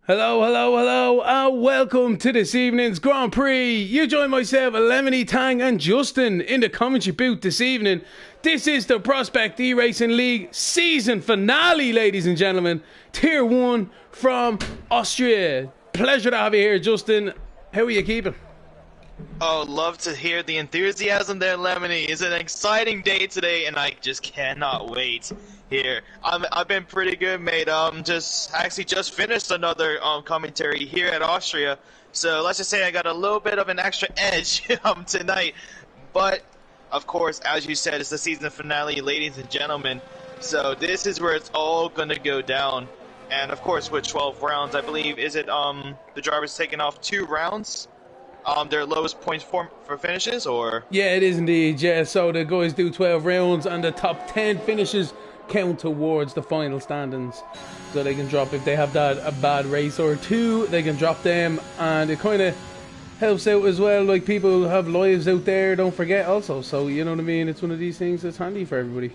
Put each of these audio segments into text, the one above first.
Hello, hello, hello, and welcome to this evening's Grand Prix. You join myself, Lemony, Tang, and Justin in the commentary booth this evening. This is the Prospect eRacing League season finale, ladies and gentlemen. Tier 1 from Austria. Pleasure to have you here, Justin. How are you keeping? Oh, love to hear the enthusiasm there, Lemony. It's an exciting day today, and I just cannot wait here. I've been pretty good, mate. Just finished another commentary here at Austria, so let's just say I got a little bit of an extra edge tonight. But of course, as you said, it's the season finale, ladies and gentlemen. So this is where it's all gonna go down. And of course, with 12 rounds, I believe, is it the drivers taking off 2 rounds? Their lowest points for finishes, or? Yeah, it is indeed, yeah. So the guys do 12 rounds, and the top 10 finishes count towards the final standings. So they can drop, if they have a bad race or two, they can drop them, and it kind of helps out as well. Like, people have lives out there, don't forget also. So, you know what I mean? It's one of these things that's handy for everybody.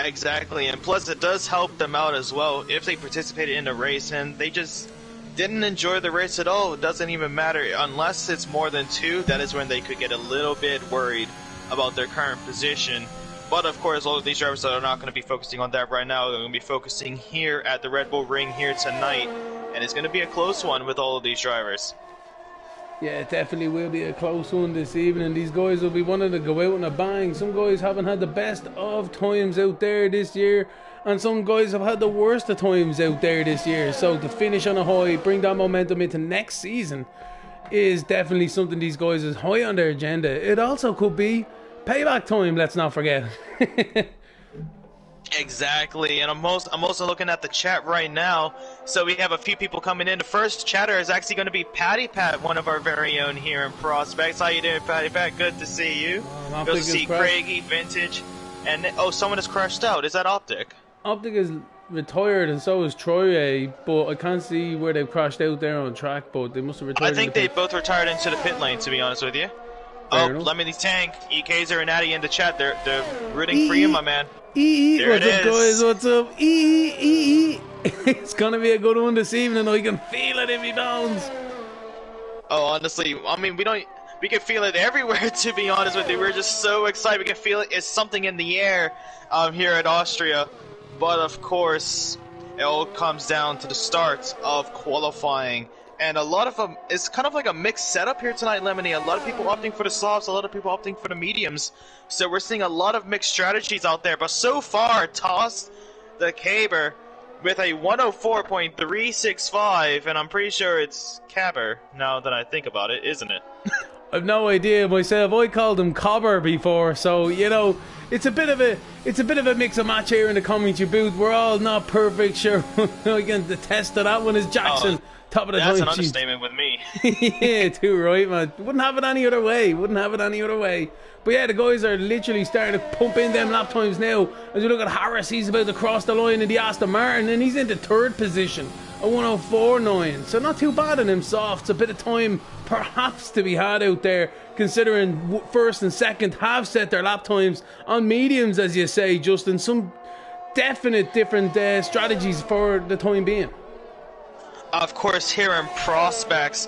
Exactly, and plus it does help them out as well if they participated in the race and they just didn't enjoy the race at all. It doesn't even matter unless it's more than 2. That is when they could get a little bit worried about their current position. But of course, all of these drivers are not going to be focusing on that right now. They're going to be focusing here at the Red Bull Ring here tonight, and it's going to be a close one with all of these drivers. Yeah, it definitely will be a close one this evening. These guys will be wanting to go out in a bang. Some guys haven't had the best of times out there this year, and some guys have had the worst of times out there this year. So to finish on a high, bring that momentum into next season, is definitely something these guys is high on their agenda. It also could be payback time, let's not forget. Exactly, and I'm also looking at the chat right now. So we have a few people coming in. The first chatter is actually going to be Patty Pat, one of our very own here in Prospects. How you doing, Patty Pat? Good to see you. Good to see Craigie, Vintage, and someone has crashed out. Is that Optic? Optic is retired, and so is Troy, but I can't see where they've crashed out there on track, but they must have retired. I think they both retired into the pit lane, to be honest with you. Lemony Tank, EKzer and Addy in the chat. They're rooting for you, my man. There what's up, guys? What's up? It's gonna be a good one this evening. I can feel it in my bones. Oh, honestly, I mean, we can feel it everywhere, to be honest with you. We're just so excited. We can feel it. It's something in the air here at Austria. But of course, it all comes down to the start of qualifying. And a lot of them, it's kind of like a mixed setup here tonight, Lemony. A lot of people opting for the softs, a lot of people opting for the mediums. So we're seeing a lot of mixed strategies out there. But so far, Toss the Caber with a 104.365, and I'm pretty sure it's Caber now that I think about it, isn't it? I've no idea myself. I called him Cobber before, so you know, it's a bit of a mix and match here in the commentary booth. We're all not perfect, sure. Again, the test of that one is Jackson. Top of the that's time an understatement with me. Yeah, too right, man. Wouldn't have it any other way. But yeah, the guys are literally starting to pump in them lap times now. As you look at Harris, he's about to cross the line in the Aston Martin, and he's into 3rd position, a 104.9. So not too bad in them softs. A bit of time perhaps to be had out there, considering 1st and 2nd have set their lap times on mediums, as you say, Justin. Some definite different strategies for the time being. Of course, here in Prospects,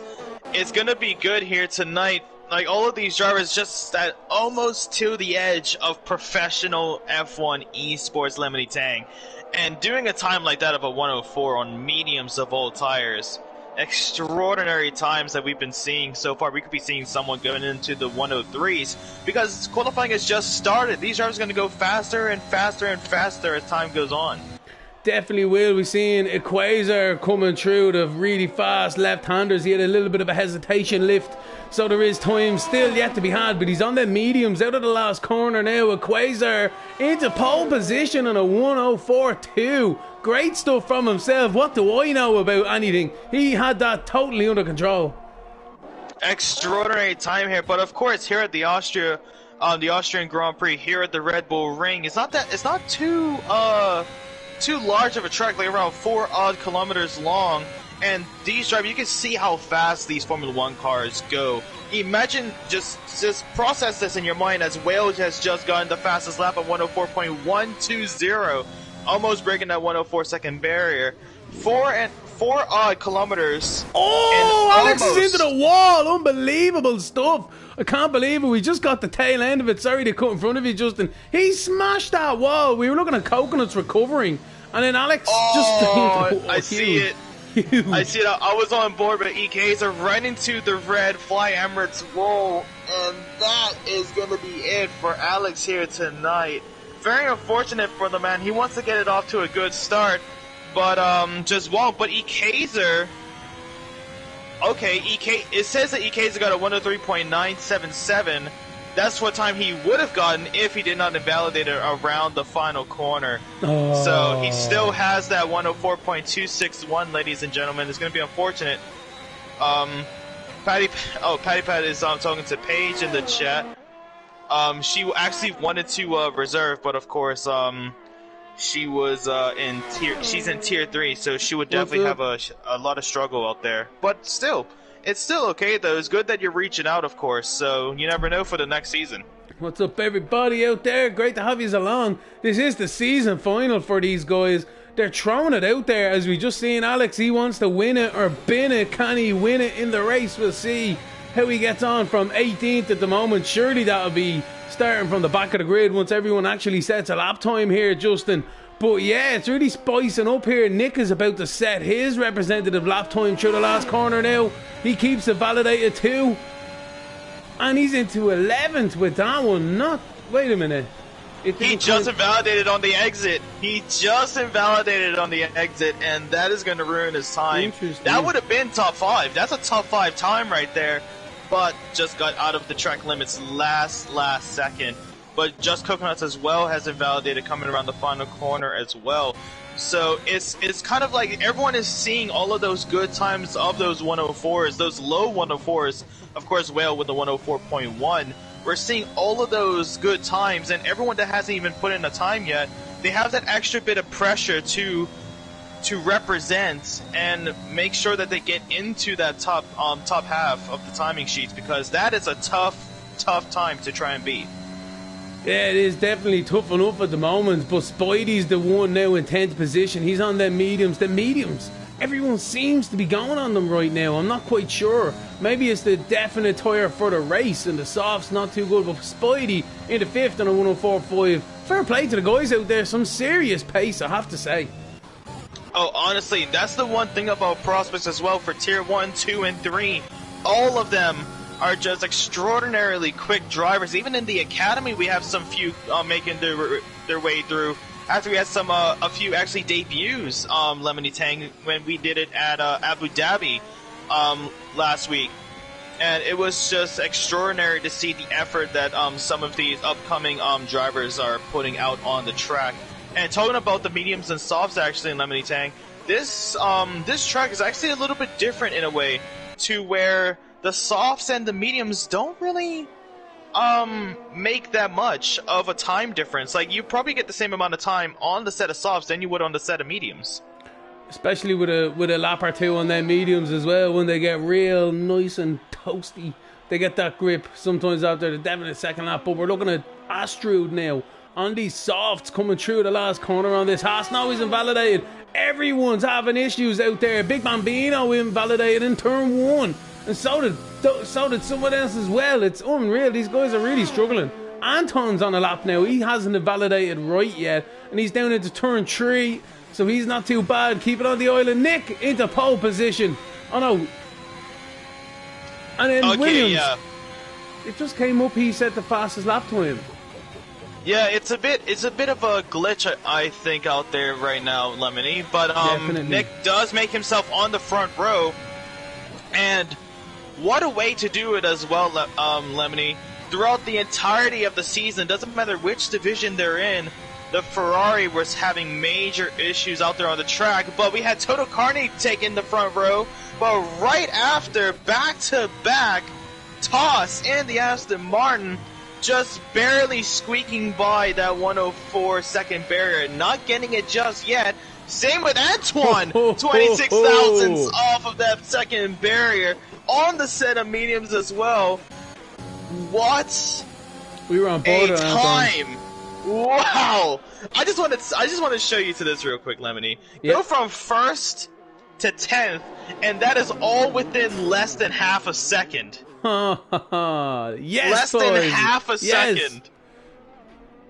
it's going to be good here tonight. Like, all of these drivers just at almost to the edge of professional F1 esports, Lemony Tang. And doing a time like that of a 104 on mediums of all tires, extraordinary times that we've been seeing so far. We could be seeing someone going into the 103s because qualifying has just started. These drivers are going to go faster and faster and faster as time goes on. Definitely will. We're seeing eRacing coming through, the really fast left-handers. He had a little bit of a hesitation lift, so there is time still yet to be had, but he's on the mediums out of the last corner now. eRacing into pole position on a 104.2. Great stuff from himself. What do I know about anything? He had that totally under control. Extraordinary time here, but of course here at the Austrian Grand Prix here at the Red Bull Ring, it's not too large of a track, like around 4 odd kilometers long, and these drivers, you can see how fast these Formula 1 cars go imagine, just process this in your mind as Wales has just gotten the fastest lap of 104.120, almost breaking that 104-second barrier. 4 odd kilometers. Oh, Alex is into the wall. Unbelievable stuff. I can't believe it. We just got the tail end of it. Sorry to cut in front of you, Justin. He smashed that wall. We were looking at coconuts recovering, and then Alex I see it. I see it. I was on board, but EKs are right into the red Fly Emirates wall, and that is going to be it for Alex here tonight. Very unfortunate for the man. He wants to get it off to a good start, but just won't. But EKs okay. It says that EKs got a 103.977. That's what time he would have gotten if he did not invalidate it around the final corner. Oh. So he still has that 104.261, ladies and gentlemen. It's going to be unfortunate. Patty Pat is talking to Paige in the chat. She actually wanted to reserve, but of course, she was she's in tier 3, so she would definitely have a lot of struggle out there. But still. It's still okay, though. It's good that you're reaching out, of course, so you never know for the next season. What's up, everybody out there? Great to have you along. This is the season final for these guys. They're throwing it out there, as we just seen Alex. He wants to win it or bin it. Can he win it in the race? We'll see how he gets on from 18th at the moment. Surely that'll be starting from the back of the grid once everyone actually sets a lap time here, Justin. But yeah, it's really spicing up here. Nick is about to set his representative lap time through the last corner now. He keeps it validated too. And he's into 11th with that one. Wait a minute. He just invalidated on the exit. And that is going to ruin his time. That would have been top 5. That's a top 5 time right there. But just got out of the track limits last second. But Just Coconuts as well has invalidated coming around the final corner as well. So it's kind of like everyone is seeing all of those good times of those 104s, those low 104s. Of course, Whale with the 104.1. We're seeing all of those good times, and everyone that hasn't even put in a time yet, they have that extra bit of pressure to represent and make sure that they get into that top half of the timing sheets, because that is a tough time to try and beat. Yeah, it is definitely tough enough at the moment, but Spidey's the one now in 10th position. He's on them mediums. The mediums, everyone seems to be going on them right now. I'm not quite sure. Maybe it's the definite tire for the race, and the soft's not too good. But Spidey into 5th on a 104.5. Fair play to the guys out there. Some serious pace, I have to say. Oh, honestly, that's the one thing about prospects as well for tier 1, 2, and 3. All of them are just extraordinarily quick drivers. Even in the academy, we have some few making their way through. After we had some a few actually debuts, Lemony Tang, when we did it at Abu Dhabi last week, and it was just extraordinary to see the effort that some of these upcoming drivers are putting out on the track. And talking about the mediums and softs, actually, in Lemony Tang, this track is actually a little bit different in a way, to where the softs and the mediums don't really make that much of a time difference. Like, you probably get the same amount of time on the set of softs than you would on the set of mediums. Especially with a lap or two on them mediums as well, when they get real nice and toasty. They get that grip sometimes after the definite second lap. But we're looking at Astrud now on these softs coming through the last corner on this. Haas now is invalidated. Everyone's having issues out there. Big Bambino invalidated in turn 1. And so did someone else as well. It's unreal. These guys are really struggling. Anton's on a lap now. He hasn't invalidated right yet. And he's down into turn 3. So he's not too bad. Keep it on the island. Nick into pole position. Oh no. And then Williams. Yeah. It just came up. He set the fastest lap time. Yeah, it's a bit of a glitch, I think, out there right now, Lemony. But Nick does make himself on the front row. And what a way to do it as well, Lemony. Throughout the entirety of the season, doesn't matter which division they're in, the Ferrari was having major issues out there on the track. But we had Toto Carney taking the front row. But right after, back-to-back toss in the Aston Martin, just barely squeaking by that 104 second barrier, not getting it just yet. Same with Antoine, 26 thousandths off of that second barrier. on the set of mediums as well. What We were on board a on time! Wow! I just want to show you to this real quick, Lemony. Yep. Go from first to 10th, and that is all within less than half a second. Yes, less boys. than half a Yes. second.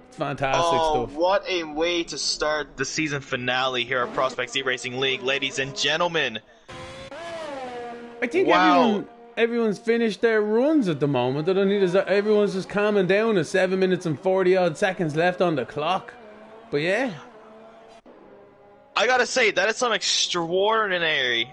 It's fantastic stuff. What a way to start the season finale here at Prospects eRacing League, ladies and gentlemen. I think Wow. everyone's finished their runs at the moment. I don't need to, everyone's just calming down. There's 7 minutes and 40 odd seconds left on the clock. But yeah. I gotta say, that is some extraordinary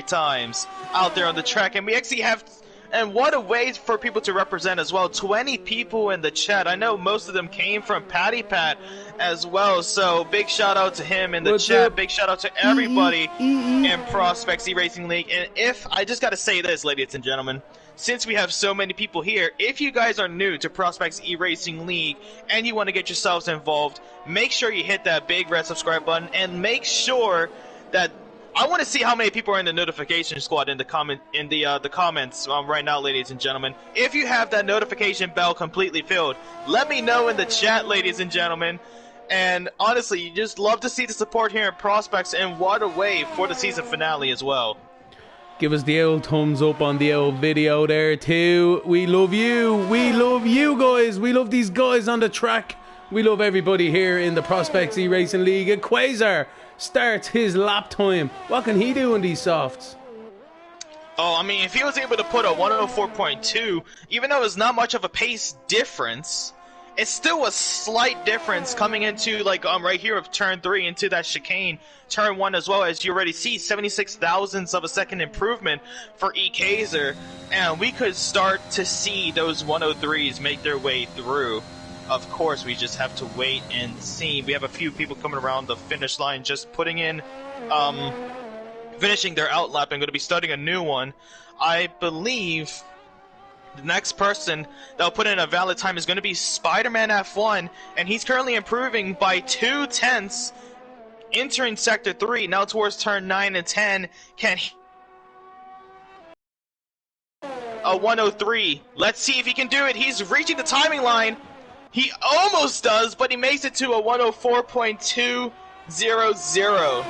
times out there on the track, and we actually have, and what a way for people to represent as well. 20 people in the chat. I know most of them came from Patty Pat as well, so big shout out to him in the What's chat. up? Big shout out to everybody in Prospects eRacing League. And if, I just gotta say this, ladies and gentlemen, since we have so many people here, if you guys are new to Prospects eRacing League and you want to get yourselves involved, make sure you hit that big red subscribe button and make sure that I want to see how many people are in the notification squad in the comments right now, ladies and gentlemen. If you have that notification bell completely filled, let me know in the chat, ladies and gentlemen. And honestly, you just love to see the support here in Prospects, and what a way for the season finale as well. Give us the old thumbs up on the old video there too. We love you. We love you guys. We love these guys on the track. We love everybody here in the Prospects eRacing League. And Quasar starts his lap time. What can he do in these softs? Oh, I mean, if he was able to put a 104.2, even though it's not much of a pace difference, it's still a slight difference coming into, like, right here of turn 3 into that chicane, turn 1 as well. As you already see, 76 thousandths of a second improvement for eKaiser, and we could start to see those 103s make their way through. Of course, we just have to wait and see. We have a few people coming around the finish line just putting in, finishing their outlap and going to be starting a new one. I believe the next person that will put in a valid time is going to be Spider-Man F1, and he's currently improving by 2/10, entering Sector 3, now towards turn 9 and 10. Can he... a 103. Let's see if he can do it. He's reaching the timing line. He almost does, but he makes it to a 104.200.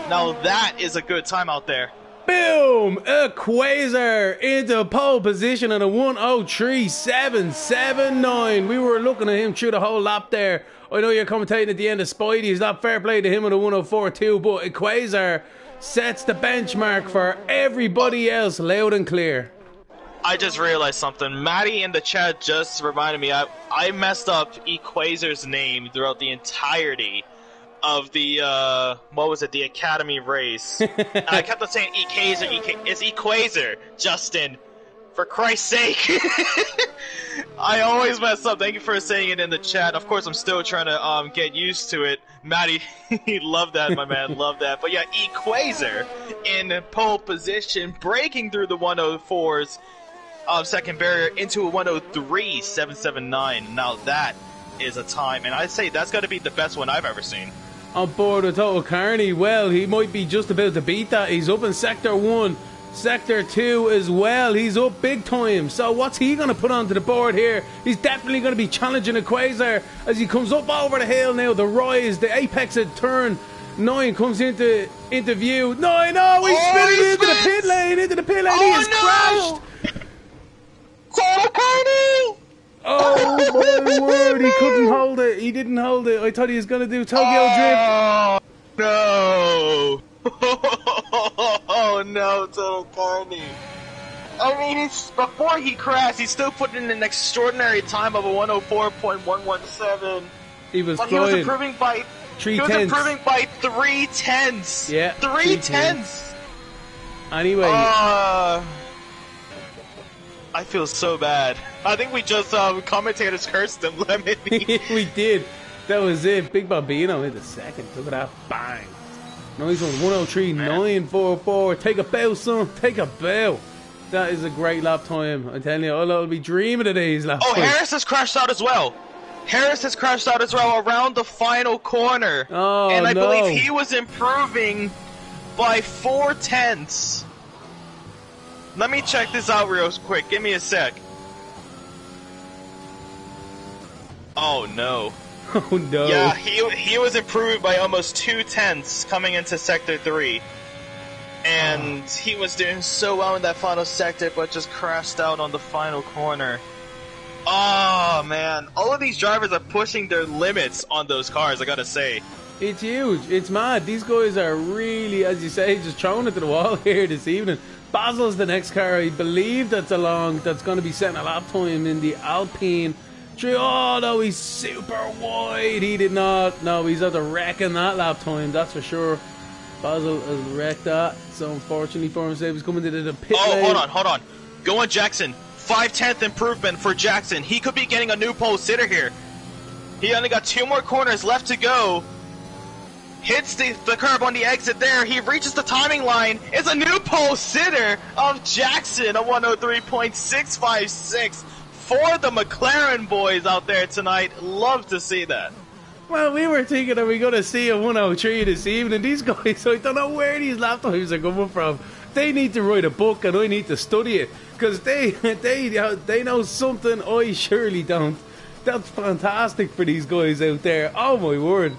Now that is a good time out there. Boom! A Quasar into pole position on a 103.779. We were looking at him through the whole lap there. I know you're commentating at the end of Spidey. It's not fair play to him on a 104.2, but a Quasar sets the benchmark for everybody else loud and clear. I just realized something. Maddie in the chat just reminded me I messed up eQuasar's name throughout the entirety of the what was it, the Academy race. I kept on saying eQuasar, it's eQuasar, Justin. For Christ's sake. I always mess up. Thank you for saying it in the chat. Of course, I'm still trying to get used to it. Maddie, love that, my man, love that. But yeah, eQuasar in pole position, breaking through the 104s. Second barrier into a 103.779. Now that is a time, and I'd say that's got to be the best one I've ever seen. On board with Total Carney, well, he might be just about to beat that. He's up in Sector 1, Sector 2 as well. He's up big time. So what's he going to put onto the board here? He's definitely going to be challenging a Quasar as he comes up over the hill now. The rise, the apex at turn 9 comes into view. No, he's spinning into the pit lane, He is crashed. Total Carney! Oh my word, he couldn't hold it. He didn't hold it. I thought he was going to do Tokyo Drift. No! Oh no, Total Carney. I mean, before he crashed, he still put in an extraordinary time of a 104.117. He was He was improving by 3/10. Yeah, 3/10. Anyway. I feel so bad. I think we just commentators cursed him. We did. That was it. Big Bambino in the second. Look at that. Bang. Nice one. 103.944. Take a bow, son. Take a bow. That is a great lap time. I'm telling you, I'll be dreaming of these lap times. Harris has crashed out as well. Around the final corner. Oh, and I no. believe he was improving by 4/10. Let me check this out real quick. Give me a sec. Oh no. Oh no. Yeah, he was improved by almost 2/10 coming into Sector 3. And he was doing so well in that final sector, but just crashed out on the final corner. Oh man, all of these drivers are pushing their limits on those cars, I gotta say. It's huge. It's mad. These guys are really, as you say, just throwing it to the wall here this evening. Basil's the next car, I believe that's going to be setting a lap time in the Alpine. Oh no, he's super wide. He did not. No, he's at the wrecking that lap time, that's for sure. Basil has wrecked that, so unfortunately for himself, he's coming to the pit lane. Hold on. Go on, Jackson. 5/10 improvement for Jackson. He could be getting a new pole sitter here. He only got 2 more corners left to go. Hits the curb on the exit there. He reaches the timing line. It's a new pole sitter of Jackson, a 103.656 for the McLaren boys out there tonight. Love to see that. Well, we were thinking that we're going to see a 103 this evening. These guys, I don't know where these lap times are coming from. They need to write a book and I need to study it. Because they know something I surely don't. That's fantastic for these guys out there. Oh my word.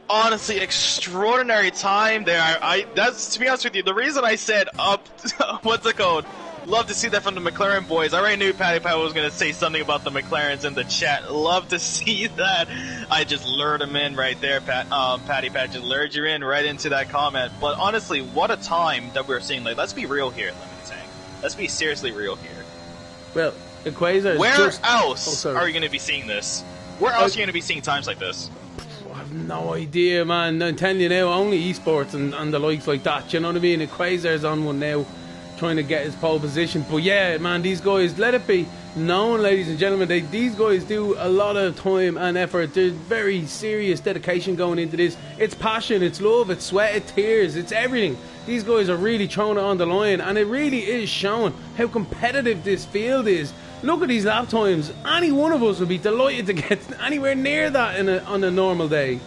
Honestly, extraordinary time there. That's, to be honest with you, the reason I said up, what's it called? Love to see that from the McLaren boys. I already knew Patty Pat was going to say something about the McLarens in the chat. Love to see that. I just lured him in right there, Patty Pat. Just lured you in right into that comment. But honestly, what a time that we're seeing. Like, let's be real here, let me say. Let's be seriously real here. Well, Equator. Where else are you going to be seeing this? Where else are you going to be seeing times like this? I have no idea, man. I'm telling you now, only esports and the likes like that. You know what I mean? Equator's on one now, trying to get his pole position. But yeah, man, these guys, let it be known, ladies and gentlemen, these guys do a lot of time and effort. There's very serious dedication going into this. It's passion, it's love, it's sweat, it's tears, it's everything. These guys are really throwing it on the line, and it really is showing how competitive this field is. Look at these lap times. Any one of us would be delighted to get anywhere near that on a normal day.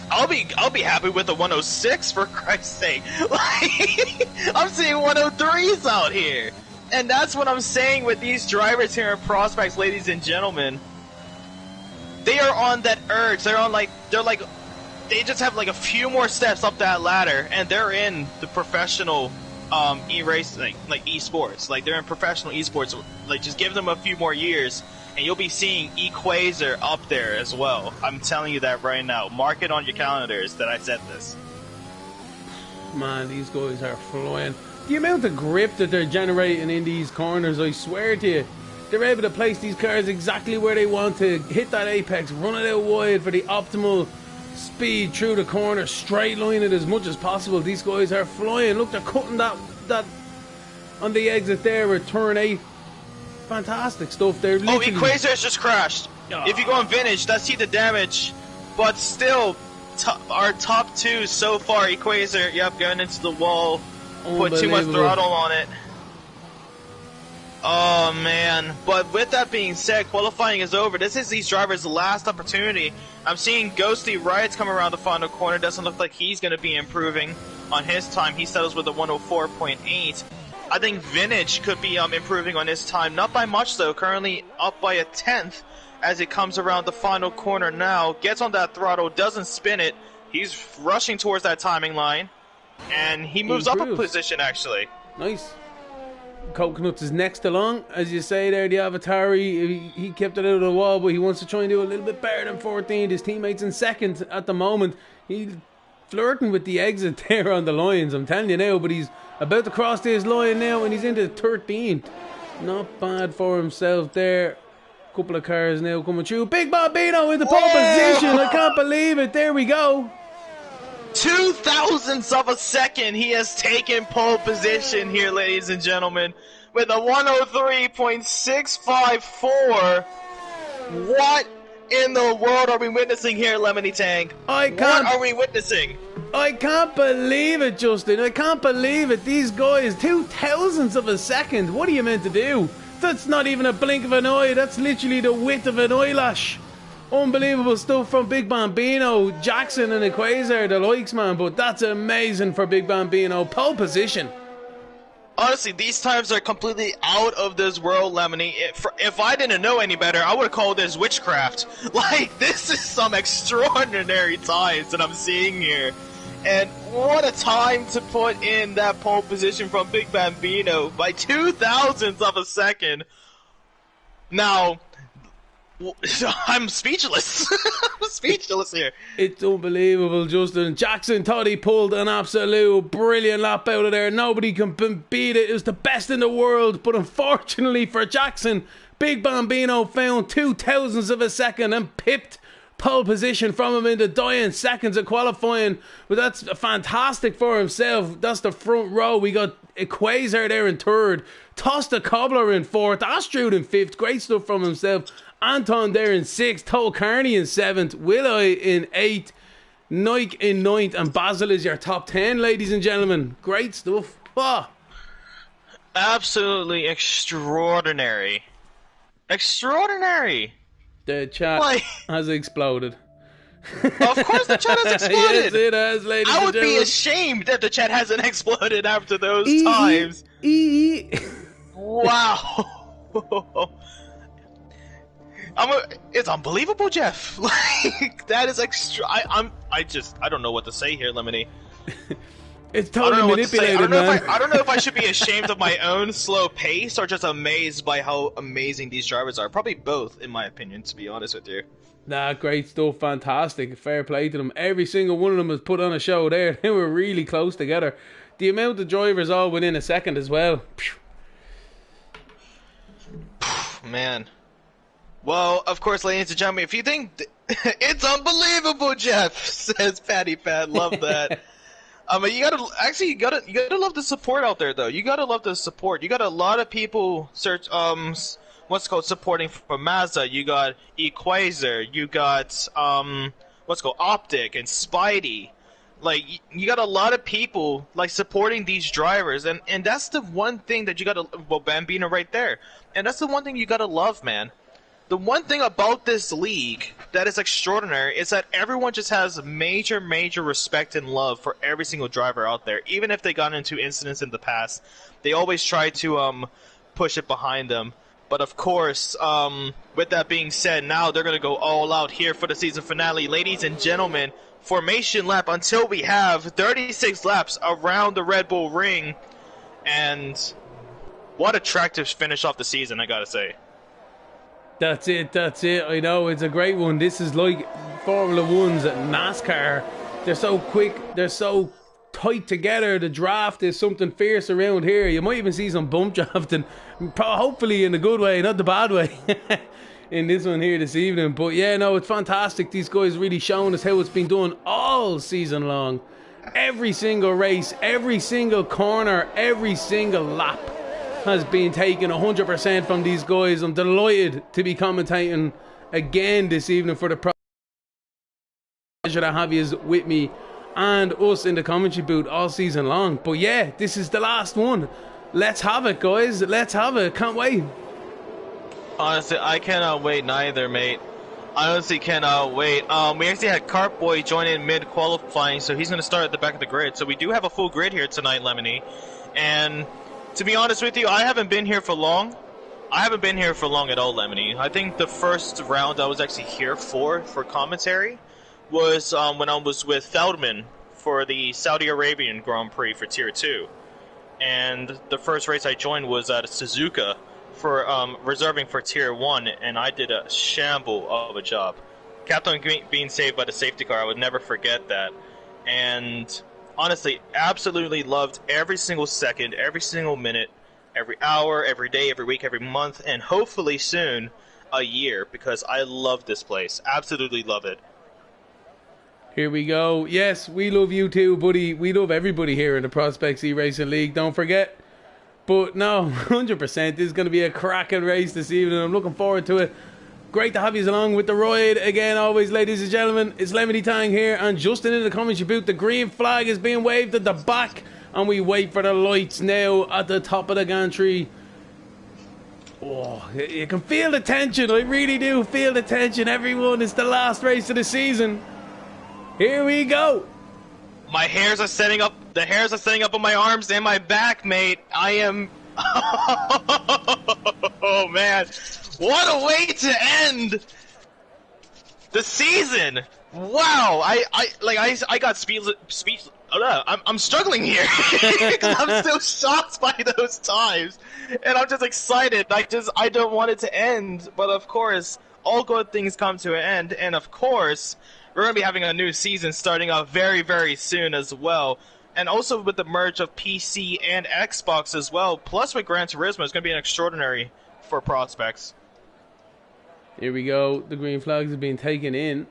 I'll be happy with a 106 for Christ's sake. Like, I'm seeing 103s out here, and that's what I'm saying with these drivers here in Prospects, ladies and gentlemen. They are on that urge. They just have like a few more steps up that ladder, and they're in the professional e-racing, like esports. Like, they're in professional esports. Like, just give them a few more years, and you'll be seeing Equator up there as well. I'm telling you that right now. Mark it on your calendars that I said this. Man, these guys are flying. The amount of grip that they're generating in these corners, I swear to you. They're able to place these cars exactly where they want to, hit that apex, run it out wide for the optimal speed through the corner, straight line it as much as possible. These guys are flying. Look, they're cutting that on the exit there with turn 8. Fantastic stuff. They're literally... Oh, Equator's just crashed. Oh. If you go on vintage, that's see the damage, but still, our top 2 so far, Equator, yep, going into the wall, put too much throttle on it. Oh man, but with that being said, qualifying is over. This is these drivers' last opportunity. I'm seeing Ghosty Riots come around the final corner. Doesn't look like he's going to be improving on his time. He settles with a 104.8. I think Vintage could be improving on his time. Not by much though, currently up by a 10th as it comes around the final corner now. Gets on that throttle, doesn't spin it. He's rushing towards that timing line. And he moves up a position actually. Nice. Coconuts is next along, as you say there, the Avatari. He kept it out of the wall, but he wants to try and do a little bit better than 14th. His teammate's in second at the moment. He's flirting with the exit there on the lines, I'm telling you now, but he's about to cross this line now, and he's into 13th. Not bad for himself there. Couple of cars now coming through. Big Bambino in the pole position. I can't believe it. There we go. 0.002 of a second he has taken pole position here, ladies and gentlemen, with a 103.654. What in the world are we witnessing here, Lemony Tank? What are we witnessing? I can't believe it, Justin. I can't believe it. These guys, 0.002 of a second. What are you meant to do? That's not even a blink of an eye. That's literally the width of an eyelash. Unbelievable stuff from Big Bambino, Jackson and Equator, the likes, man. But that's amazing for Big Bambino. Pole position. Honestly, these times are completely out of this world, Lemony. If I didn't know any better, I would have called this witchcraft. Like, this is some extraordinary times that I'm seeing here. And what a time to put in that pole position from Big Bambino by 0.002 of a second. Now, I'm speechless. I'm speechless here. It's unbelievable, Justin. Jackson thought he pulled an absolute brilliant lap out of there. Nobody can beat it. It was the best in the world. But unfortunately for Jackson, Big Bambino found 0.002 of a second and pipped pole position from him in the dying seconds of qualifying. But that's fantastic for himself. That's the front row. We got Equazer there in third. Tosta Cobbler in fourth. Astrud in fifth. Great stuff from himself. Anton there in sixth. Toll Carney in seventh. Willow in eighth. Nike in ninth. And Basil is your top 10, ladies and gentlemen. Great stuff. Oh. Absolutely extraordinary. Extraordinary. The chat has exploded. Of course the chat has exploded. Yes, it has, ladies and gentlemen. I would be ashamed that the chat hasn't exploded after those times. Wow. It's unbelievable, Jeff. Like, that is extra. I don't know what to say here, Lemony. It's totally manipulated, man. I don't know if I should be ashamed of my own slow pace or just amazed by how amazing these drivers are. Probably both, in my opinion, to be honest with you. Nah, great stuff, fantastic. Fair play to them. Every single one of them has put on a show there. They were really close together. The amount of drivers all within a second as well. Man. Well, of course, ladies and gentlemen, if you think it's unbelievable, Jeff, says Patty Pat. Love that. You gotta love the support out there, though. You gotta love the support. You got a lot of people what's called supporting for Mazda. You got Equazer. You got what's called Optic and Spidey. Like, you got a lot of people like supporting these drivers, and that's the one thing that you gotta. Well, Bambino right there, and that's the one thing you gotta love, man. The one thing about this league that is extraordinary is that everyone just has major respect and love for every single driver out there. Even if they got into incidents in the past, they always try to push it behind them. But of course, with that being said, now they're going to go all out here for the season finale. Ladies and gentlemen, formation lap until we have 36 laps around the Red Bull Ring. And what a track to finish off the season, I got to say. That's it. I know, it's a great one. This is like Formula 1's NASCAR. They're so quick, they're so tight together. The draft is something fierce around here. You might even see some bump drafting, hopefully in a good way, not the bad way, in this one here this evening. But yeah, no, it's fantastic. These guys really showing us how it's been done all season long. Every single race, every single corner, every single lap has been taken 100% from these guys. I'm delighted to be commentating again this evening for the pleasure to have you with me and us in the commentary booth all season long. But yeah, this is the last one. Let's have it, guys. Let's have it. Can't wait. Honestly, I cannot wait neither, mate. I honestly cannot wait. We actually had Cartboy join in mid-qualifying, so he's going to start at the back of the grid. So we do have a full grid here tonight, Lemony. And to be honest with you, I haven't been here for long. I haven't been here for long at all, Lemony. I think the first round I was actually here for commentary was when I was with Feldman for the Saudi Arabian Grand Prix for Tier 2. And the first race I joined was at Suzuka for reserving for Tier 1, and I did a shamble of a job. Captain being saved by the safety car, I would never forget that. And honestly, absolutely loved every single second, every single minute, every hour, every day, every week, every month, and hopefully soon a year, because I love this place. Absolutely love it. Here we go. Yes, we love you too, buddy. We love everybody here in the Prospects eRacing League, don't forget. But no, 100%, this is going to be a cracking race this evening. I'm looking forward to it. Great to have you along with the ride again, always, ladies and gentlemen. It's Lemony Tang here, and Justin in the commentary booth. The green flag is being waved at the back, and we wait for the lights now at the top of the gantry. Oh, you can feel the tension. I really do feel the tension. Everyone, it's the last race of the season. Here we go. My hairs are standing up The hairs are standing up on my arms and my back, mate. I am... Oh, man. What a way to end the season. Wow. I got speech. I'm struggling here. I'm still shocked by those times. And I'm just excited. I don't want it to end. But of course, all good things come to an end. And of course, we're going to be having a new season starting off very, very soon as well. And also with the merge of PC and Xbox as well, plus with Gran Turismo, it's going to be an extraordinary for prospects. Here we go. The green flags have been taken in.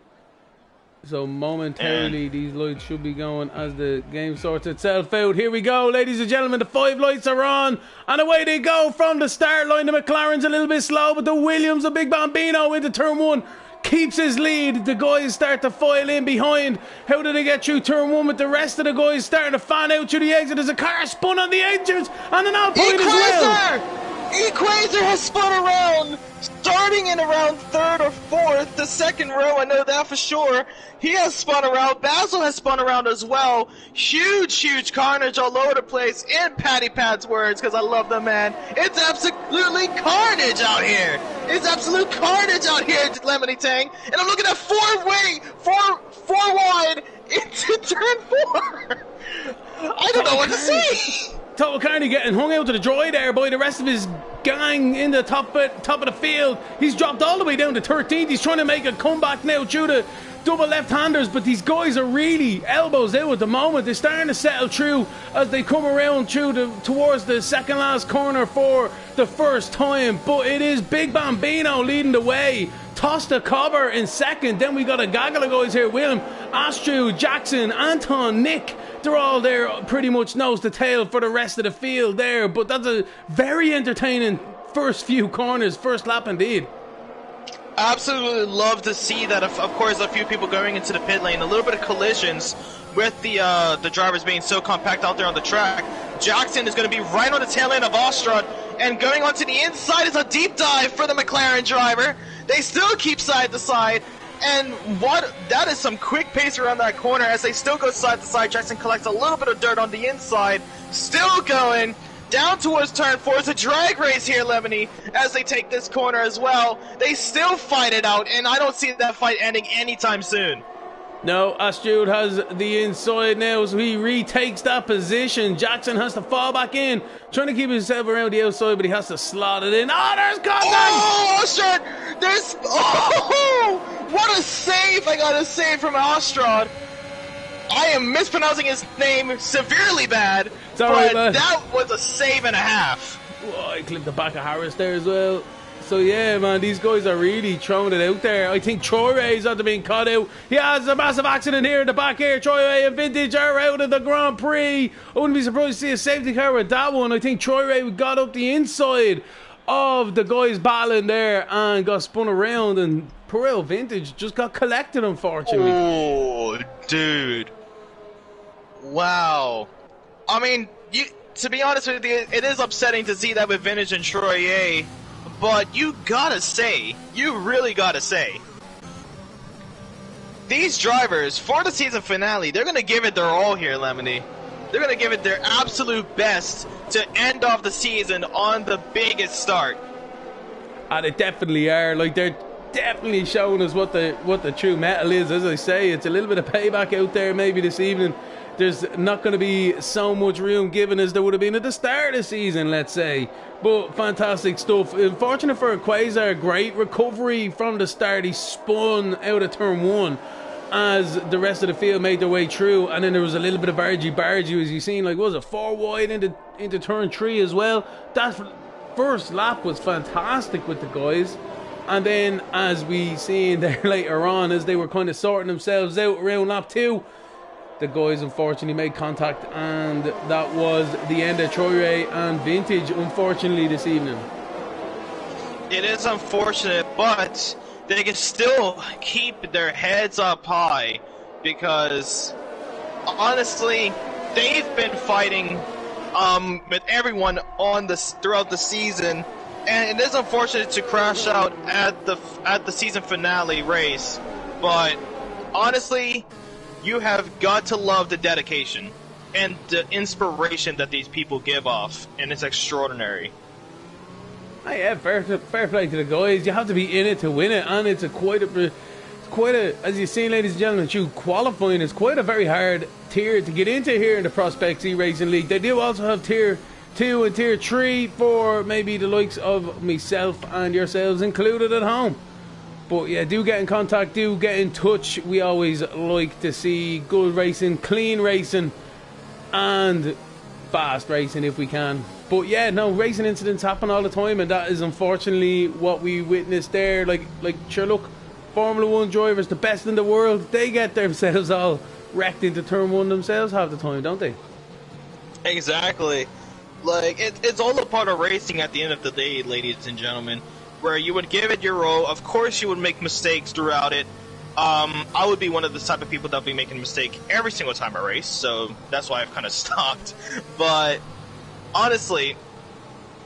So momentarily, these lights should be going as the game sorts itself out. Here we go, ladies and gentlemen. The 5 lights are on. And away they go from the start line. The McLaren's a little bit slow, but the Williams, the big Bambino into turn 1. Keeps his lead. The guys start to file in behind. How do they get through turn 1 with the rest of the guys starting to fan out through the exit? There's a car spun on the edges and an Alpine as well. Equator has spun around, starting in around 3rd or 4th, the 2nd row, I know that for sure. He has spun around, Basil has spun around as well. Huge carnage all over the place, in Patty Pat's words, because I love the man. It's absolutely carnage out here. It's absolute carnage out here, Lemony Tang. And I'm looking at 4 wide into turn 4. I don't know what to say. Total Carney getting hung out to the dry there by the rest of his gang in the top of the field. He's dropped all the way down to 13th. He's trying to make a comeback now through the double left-handers, but these guys are really elbows out at the moment. They're starting to settle through as they come around towards the second last corner for the first time. But it is Big Bambino leading the way. Tosta Cobber in second. Then we got a gaggle of guys here. Willem, Austria, Jackson, Anton, Nick. They're all there pretty much nose to tail for the rest of the field there. But that's a very entertaining first few corners, first lap indeed. Absolutely love to see that, of course, a few people going into the pit lane, a little bit of collisions with the drivers being so compact out there on the track. Jackson is going to be right on the tail end of Austria, and going onto the inside is a deep dive for the McLaren driver. They still keep side to side, and that is some quick pace around that corner as they still go side to side. Jackson collects a little bit of dirt on the inside, still going down towards turn 4. It's a drag race here, Lemony, as they take this corner as well. They still fight it out, and I don't see that fight ending anytime soon. No, Astrid has the inside now, so he retakes that position. Jackson has to fall back in, trying to keep himself around the outside, but he has to slot it in. Oh, there's contact! Oh, Austria! What a save! I got a save from Austria. I am mispronouncing his name severely bad, but that was a save and a half. Oh, I clipped the back of Harris there as well. So yeah, man, these guys are really throwing it out there. I think Troy Ray's after being caught out. He has a massive accident here in the back here. Troy Ray and Vintage are out of the Grand Prix. I wouldn't be surprised to see a safety car with that one. I think Troy Ray got up the inside of the guys battling there and got spun around, and Perel Vintage just got collected, unfortunately. Oh, dude. Wow. I mean, to be honest with you, it is upsetting to see that with Vintage and Troyer. But you really gotta say, these drivers, for the season finale, they're gonna give it their all here, Lemony. They're gonna give it their absolute best to end off the season on the biggest start. And they definitely are. Like, they're definitely showing us what the true metal is. As I say, it's a little bit of payback out there maybe this evening. There's not going to be so much room given as there would have been at the start of the season, let's say. But fantastic stuff. Unfortunate for Quasar, great recovery from the start. He spun out of turn 1 as the rest of the field made their way through. And then there was a little bit of bargy as you've seen. Like, was it 4 wide into turn 3 as well? That first lap was fantastic with the guys. And then, as we seen there later on, as they were kind of sorting themselves out around lap 2, the guys unfortunately made contact, and that was the end of Troy Ray and Vintage, unfortunately, this evening. It is unfortunate, but they can still keep their heads up high, because honestly, they've been fighting with everyone throughout the season, and it is unfortunate to crash out at the season finale race, but honestly, you have got to love the dedication. and the inspiration that these people give off, and it's extraordinary. Oh, yeah, fair play to the guys. You have to be in it to win it, and it's quite a, as you've seen, ladies and gentlemen, qualifying is quite a very hard tier to get into here in the Prospects eRacing League. They do also have tier 2 and tier 3 for maybe the likes of myself and yourselves included at home. But yeah, do get in contact, do get in touch. We always like to see good racing, clean racing, and fast racing if we can. But yeah, no, racing incidents happen all the time, and that is unfortunately what we witnessed there. Like sure, look, Formula 1 drivers, the best in the world, they get themselves all wrecked into turn 1 themselves half the time, don't they? Exactly. Like, it's all a part of racing at the end of the day, ladies and gentlemen, where you would give it your all. Of course you would make mistakes throughout it. I would be one of the type of people that would be making a mistake every single time I race, so that's why I've kind of stopped. But honestly,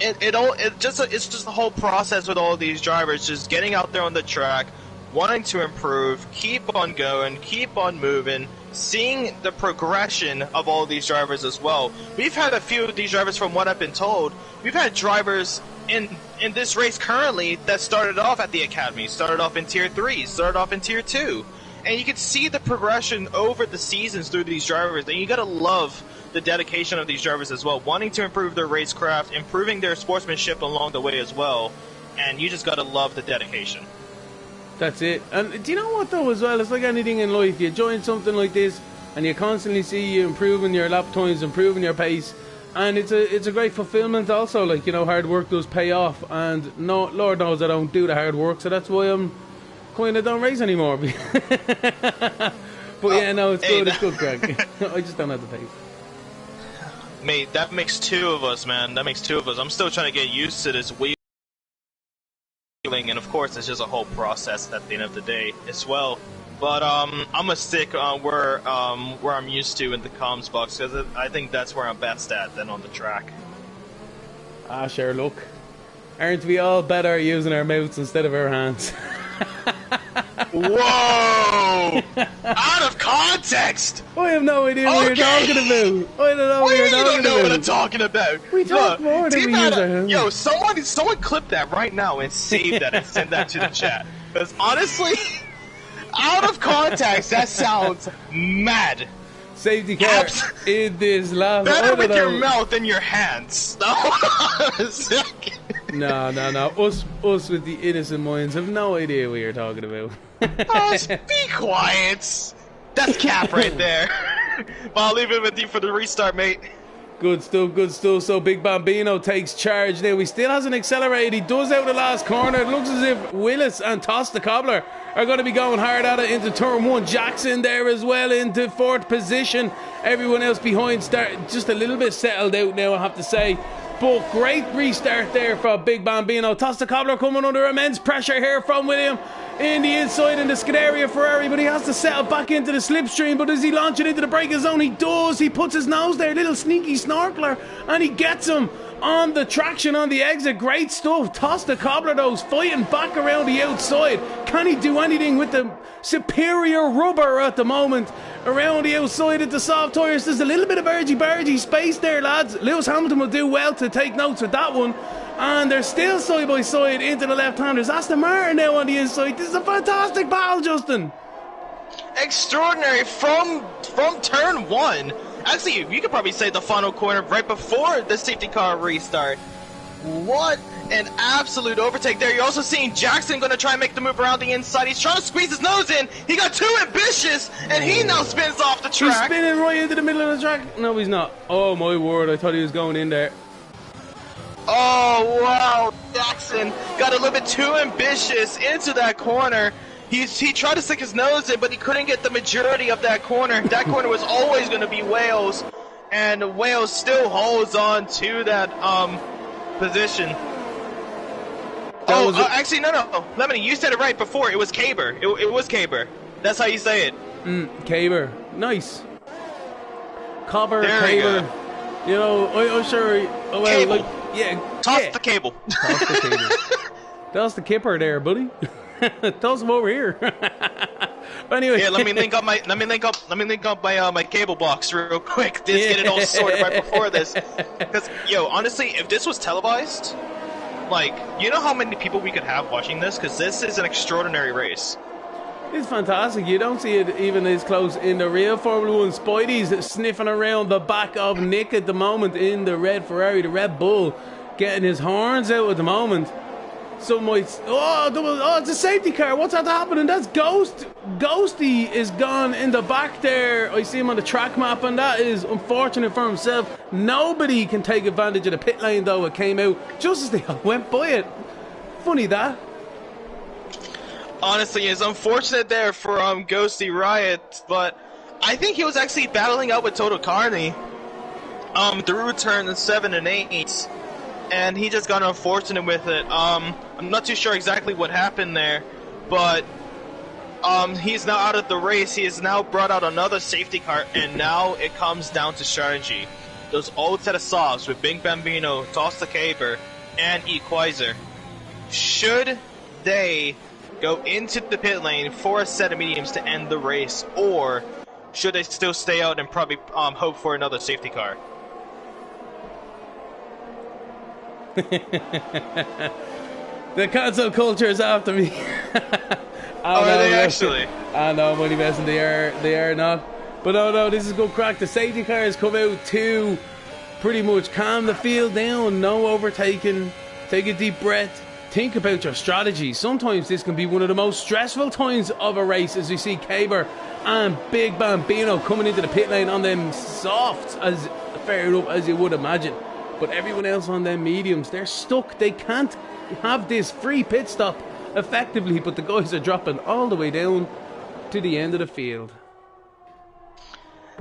it's just the whole process with all these drivers, just getting out there on the track, wanting to improve, keep on going, keep on moving, seeing the progression of all these drivers as well. We've had a few of these drivers, from what I've been told. We've had drivers in this race currently that started off at the academy, started off in tier 3, started off in tier 2. And you can see the progression over the seasons through these drivers, and you gotta love the dedication of these drivers as well, wanting to improve their racecraft, improving their sportsmanship along the way as well, and you just gotta love the dedication. That's it. And do you know what though as well? It's like anything in life. You join something like this and you constantly see you improving your lap times, improving your pace, and it's a great fulfillment also. Like, you know, hard work does pay off, and no, Lord knows I don't do the hard work, so that's why I'm kind of don't race anymore. But yeah, no, it's good. It's good, Greg. I just don't have the pace. Mate, that makes two of us, man. That makes two of us. I'm still trying to get used to this wheel. And of course, it's just a whole process at the end of the day as well. But I'm gonna stick where I'm used to in the comms box, because I think that's where I'm best at than on the track. Ah, sure. Look, aren't we all better using our mouths instead of our hands? Whoa! Out of context! I have no idea what you're talking about. I don't know what you're talking about. You don't know what I'm talking about. We talk more than we use our hands. Yo, someone clip that right now and save that and send that to the chat. Because honestly, out of context, that sounds mad. Safety car in this lap. Better with your mouth than your hands. No. Us with the innocent minds have no idea what you're talking about. Oh, be quiet. That's cap right there. Well, I'll leave it with you for the restart, mate. Good stuff. So Big Bambino takes charge now. He still hasn't accelerated. He does out the last corner. It looks as if Willis and Toss the Cobbler are going to be going hard at it into turn 1. Jackson there as well into 4th position. Everyone else behind just a little bit settled out now, I have to say. But great restart there for Big Bambino. Toss the Cobbler coming under immense pressure here from William in the inside in the Scuderia Ferrari, but he has to settle back into the slipstream. But does he launch it into the braking zone? He does. He puts his nose there, little sneaky snorkeler, and he gets him on the traction on the exit. Great stuff. Toss the Cobbler though, fighting back around the outside. Can he do anything with the superior rubber at the moment around the outside of the soft tyres? There's a little bit of bargy space there, lads. Lewis Hamilton will do well to take notes with that one. And they're still side by side into the left hand. There's Aston Martin now on the inside. This is a fantastic battle, Justin. Extraordinary from turn 1. Actually, you could probably say the final corner right before the safety car restart. What an absolute overtake there. You're also seeing Jackson going to try and make the move around the inside. He's trying to squeeze his nose in. He got too ambitious, and he now spins off the track. He's spinning right into the middle of the track. No, he's not. Oh, my word. I thought he was going in there. Oh, wow. Jackson got a little bit too ambitious into that corner. He tried to stick his nose in, but he couldn't get the majority of that corner. That corner was always going to be Wales, and Wales still holds on to that position. Actually, no. Lemony, you said it right before. It was Caber. It was Caber. That's how you say it. Caber. Nice. Cobber, there Caber. You know, I'm sure. Oh, well, cable. like, yeah. Toss the cable. Toss the cable. Toss the kipper there, buddy. Toss him over here. But anyway, Yeah, let me link up my my cable box real quick. Just get it all sorted right before this. Because yo, honestly, if this was televised, like, you know how many people we could have watching this? Because this is an extraordinary race. it's fantastic. You don't see it even as close in the real Formula One. Spidey's sniffing around the back of Nick at the moment in the red Ferrari, the Red Bull, getting his horns out at the moment. Some might, it's a safety car. What's that happening? That's Ghost. Ghosty is gone in the back there. I see him on the track map, and that is unfortunate for himself. Nobody can take advantage of the pit lane, though. It came out just as they went by it. Funny that. Honestly, it's unfortunate there for Ghosty Riot, but I think he was actually battling out with Total Carney through turns 7 and 8. And he just got unfortunate with it. I'm not too sure exactly what happened there, but he's now out of the race. He has now brought out another safety car, and now it comes down to strategy. Those old set of softs with Big Bambino, Toss the Caber, and Equalizer. Should they go into the pit lane for a set of mediums to end the race, or should they still stay out and probably hope for another safety car? The cancel culture is after me. Are they actually? I know, I'm only messing. They are not. But no, this is good crack. The safety cars come out to pretty much calm the field down. No overtaking. Take a deep breath. Think about your strategy. Sometimes this can be one of the most stressful times of a race, as we see Caber and Big Bambino coming into the pit lane on them softs, as fair enough as you would imagine. But everyone else on them mediums, they're stuck. They can't have this free pit stop effectively, but the guys are dropping all the way down to the end of the field.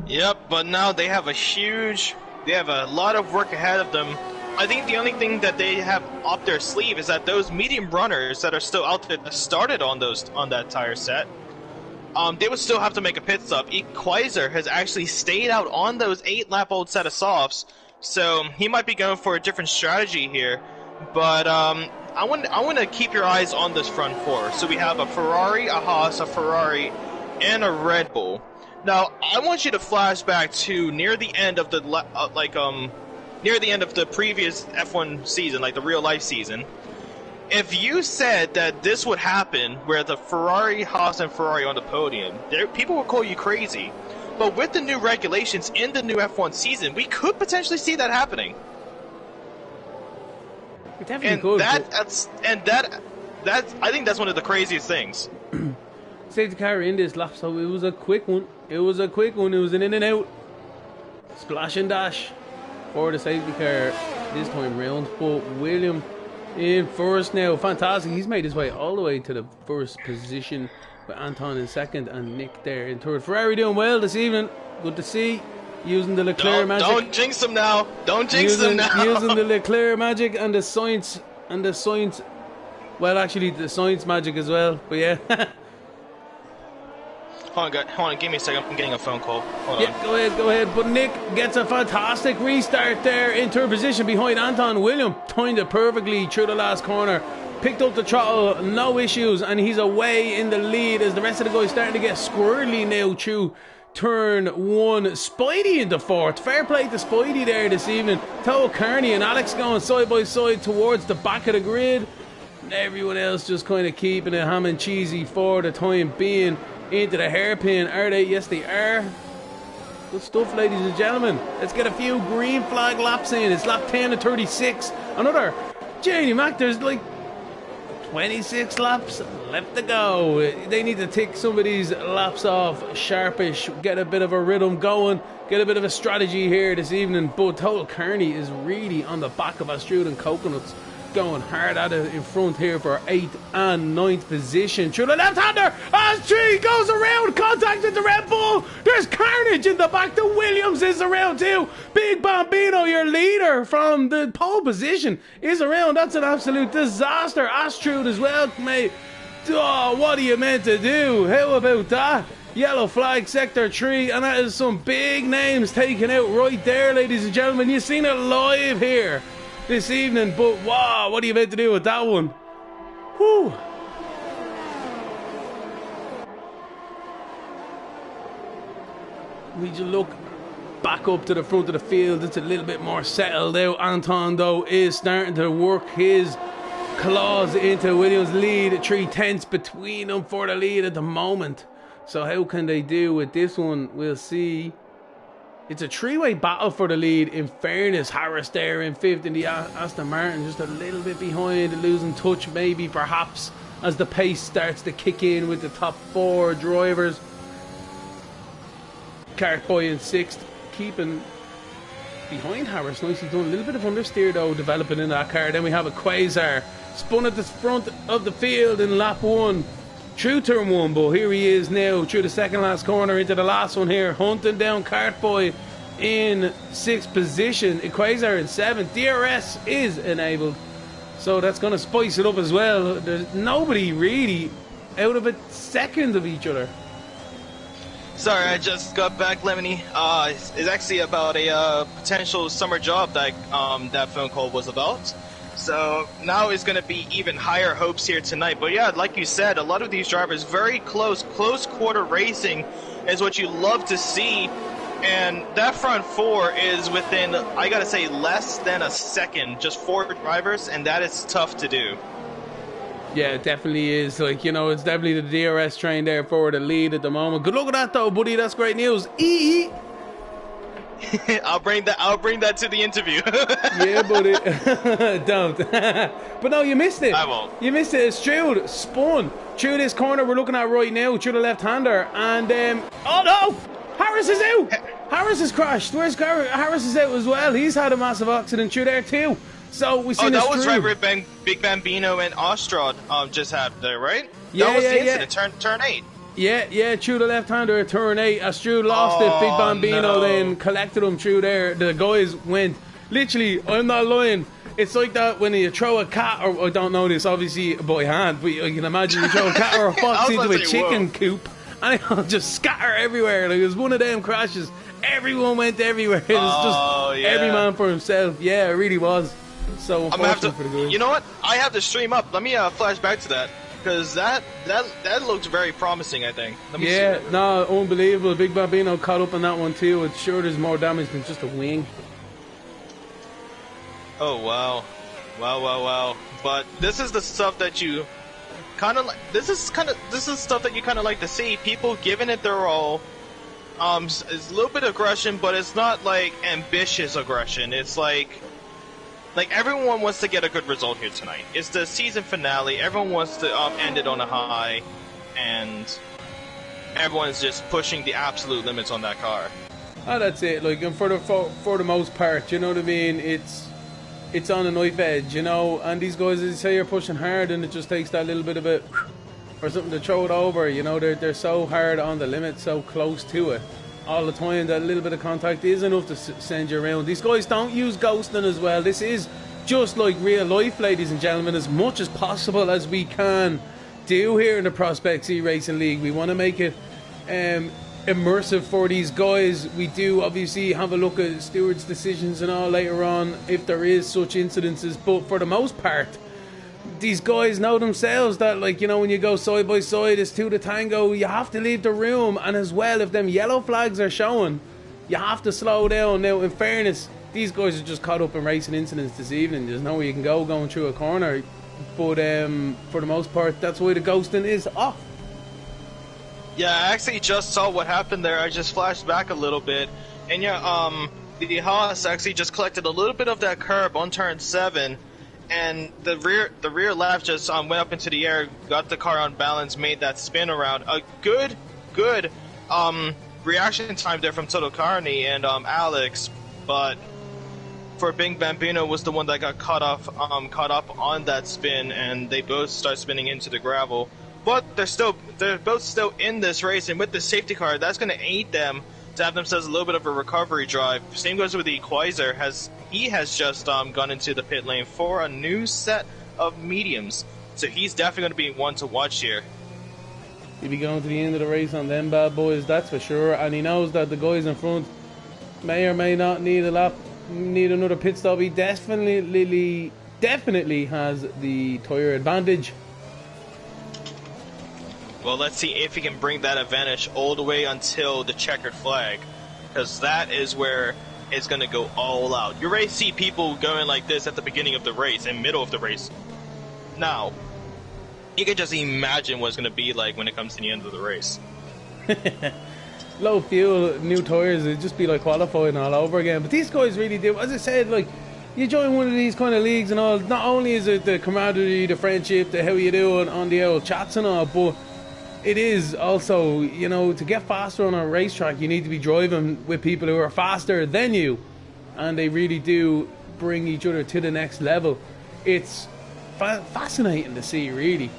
Yep, but now they have a lot of work ahead of them. I think the only thing that they have up their sleeve is that those medium runners that are still out there that started on that tire set, they would still have to make a pit stop. Equalizer has actually stayed out on those 8-lap-old set of softs, so he might be going for a different strategy here. But I want to keep your eyes on this front four. So we have a Ferrari, a Haas, a Ferrari, and a Red Bull. Now I want you to flash back to near the end of the near the end of the previous F1 season, like the real life season. If you said that this would happen, where the Ferrari, Haas, and Ferrari on the podium, people would call you crazy. But with the new regulations in the new F1 season, we could potentially see that happening. It definitely could. I think that's one of the craziest things. Safety car in this lap, so it was a quick one. It was an in and out. Splash and dash for the safety car this time round. But William in first now. Fantastic. He's made his way all the way to the first position, with Anton in second and Nick there in third. Ferrari doing well this evening. Good to see. Using the Leclerc magic. Don't jinx them now. Don't jinx them now. Using the Leclerc magic and the science. Well, actually, the science magic as well. But yeah. Hold on, give me a second. I'm getting a phone call. Hold on. Go ahead. But Nick gets a fantastic restart there in third position behind Anton. William timed it perfectly through the last corner. Picked up the throttle, no issues, and he's away in the lead as the rest of the guys starting to get squirrely now through turn one. Spidey into fourth. Fair play to Spidey there this evening. Total Carney and Alex going side by side towards the back of the grid. Everyone else just kind of keeping it ham and cheesy for the time being. Into the hairpin. Are they? Yes, they are. Good stuff, ladies and gentlemen. Let's get a few green flag laps in. It's lap 10 to 36. Another Janie Mac. There's like 26 laps left to go. They need to tick some of these laps off sharpish, get a bit of a rhythm going, get a bit of a strategy here this evening. But Total Carney is really on the back of Astrud and Coconuts, going hard at it in front here for 8th and 9th position. Through the left-hander as Tree goes around, contacted the Red Bull. There's carnage in the back. The Williams is around too. Big Bambino, your leader from the pole position, is around. That's an absolute disaster. Astrud as well, mate. Oh, what are you meant to do? How about that? Yellow flag, sector 3, and that is some big names taken out right there, ladies and gentlemen. You've seen it live here this evening, but wow, what are you meant to do with that one? Whew. we just look back up to the front of the field. It's a little bit more settled out. Anton, though, is starting to work his claws into Williams' lead. 3/10 between them for the lead at the moment. So how can they do with this one? We'll see. It's a three-way battle for the lead. In fairness, Harris there in 5th in the Aston Martin, just a little bit behind, losing touch maybe, perhaps, as the pace starts to kick in with the top 4 drivers. Cartboy in 6th, keeping behind Harris. Nicely done. A little bit of understeer though developing in that car. Then we have a Quasar spun at the front of the field in lap 1. Through turn 1, but here he is now through the second last corner into the last one here, hunting down Cartboy in 6th position. Quasar in 7th. DRS is enabled, so that's going to spice it up as well. There's nobody really out of a second of each other. Sorry, I just got back, Lemony. It's actually about a potential summer job that that phone call was about. So now it's going to be even higher hopes here tonight. But yeah, like you said, a lot of these drivers, very close quarter racing is what you love to see. And that front 4 is within, I got to say, less than a second. Just 4 drivers, and that is tough to do. Yeah, it definitely is. Like, you know, it's definitely the DRS train there for the lead at the moment. Good luck with that though, buddy. That's great news. I'll bring that to the interview. Yeah, buddy. Don't. But no, you missed it. I won't. You missed it. Strude spun through this corner we're looking at right now, through the left-hander, and oh no! Harris is out! Harris has crashed. Where's Harris is out as well. He's had a massive accident through there too. So we see. Oh, that was right where Big Bambino and Austria just had there, right? Yeah, that was the incident. Turn 8. Yeah, through the left-hander at turn 8. As Strude lost it, Big Bambino then collected him through there. The guys went, literally, I'm not lying, it's like that when you throw a cat, or I don't know this obviously by hand, but you can imagine you throw a cat or a fox into a chicken coop, and it'll just scatter everywhere. Like, it was one of them crashes. Everyone went everywhere. It was just every man for himself. Yeah, it really was. So unfortunate for the guys. You know what? I have to stream up. Let me flash back to that. Because that looks very promising, I think. Yeah, no, unbelievable. Big Bambino caught up on that one too. It's sure there's more damage than just a wing. Oh, wow. Wow. But this is the stuff that you kind of like. This is stuff that you kind of like to see. People giving it their all. It's a little bit of aggression, but it's not like ambitious aggression. It's like everyone wants to get a good result here tonight. It's the season finale. Everyone wants to end it on a high, and everyone's just pushing the absolute limits on that car. Oh, that's it. Like, and for the most part, you know what I mean. It's on a knife edge, you know. And these guys, as you say, are pushing hard, and it just takes that little bit of it or something to throw it over. You know, they're so hard on the limit, so close to it all the time, that little bit of contact is enough to send you around. These guys don't use ghosting as well. This is just like real life, ladies and gentlemen, as much as possible as we can do here in the Prospects eRacing League. We want to make it immersive for these guys. We do obviously have a look at stewards' decisions and all later on if there is such incidences, but for the most part, these guys know themselves that, like, you know, when you go side by side, it's two to tango. You have to leave the room, and as well, if them yellow flags are showing, you have to slow down. Now, in fairness, these guys are just caught up in racing incidents this evening. There's nowhere you can go going through a corner, but for the most part, that's why the ghosting is off. Yeah, I actually just saw what happened there. I just flashed back a little bit, and yeah, the Haas actually just collected a little bit of that curb on turn 7. And the rear left just went up into the air, got the car on balance, made that spin around. A good reaction time there from Toto Carney and Alex, but for Big Bambino was the one that got caught up on that spin, and they both start spinning into the gravel. But they're both still in this race, and with the safety car, that's going to aid them to have themselves a little bit of a recovery drive. Same goes with the Quasar. He has just gone into the pit lane for a new set of mediums, so he's definitely going to be one to watch here. He'll be going to the end of the race on them bad boys, that's for sure. And he knows that the guys in front may or may not need another pit stop. He definitely has the tyre advantage. Well, let's see if he can bring that advantage all the way until the checkered flag. because that is where it's going to go all out. You already see people going like this at the beginning of the race and middle of the race. Now, you can just imagine what it's going to be like when it comes to the end of the race. Low fuel, new tires, it'd just be like qualifying all over again. But these guys really do, as I said, like, you join one of these kind of leagues and all, not only is it the camaraderie, the friendship, the how you do it on the old chats and all, but it is also, you know, to get faster on a racetrack, you need to be driving with people who are faster than you. And they really do bring each other to the next level. It's fascinating to see, really,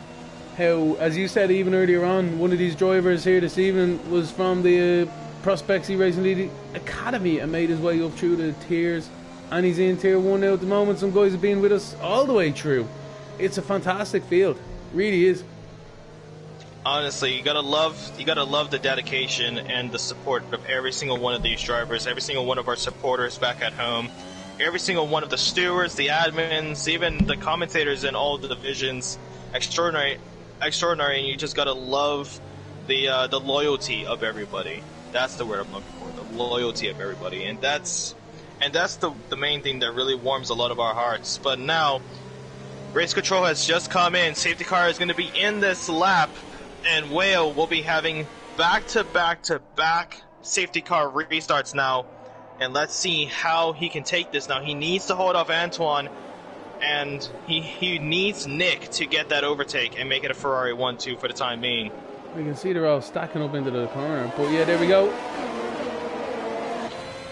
how, as you said even earlier on, one of these drivers here this evening was from the Prospects eRacing League Academy and made his way up through the tiers. And he's in tier 1 now at the moment. Some guys have been with us all the way through. It's a fantastic field, really is. Honestly, you gotta love the dedication and the support of every single one of these drivers, every single one of our supporters back at home, every single one of the stewards, the admins, even the commentators in all the divisions. Extraordinary, and you just gotta love the loyalty of everybody. That's the word I'm looking for, the loyalty of everybody, and that's the main thing that really warms a lot of our hearts. But now, race control has just come in. Safety car is going to be in this lap, and Whale will be having back-to-back-to-back safety car restarts now. And let's see how he can take this now. He needs to hold off Antoine, and he needs Nick to get that overtake and make it a Ferrari 1-2 for the time being. We can see they're all stacking up into the corner, but yeah, there we go.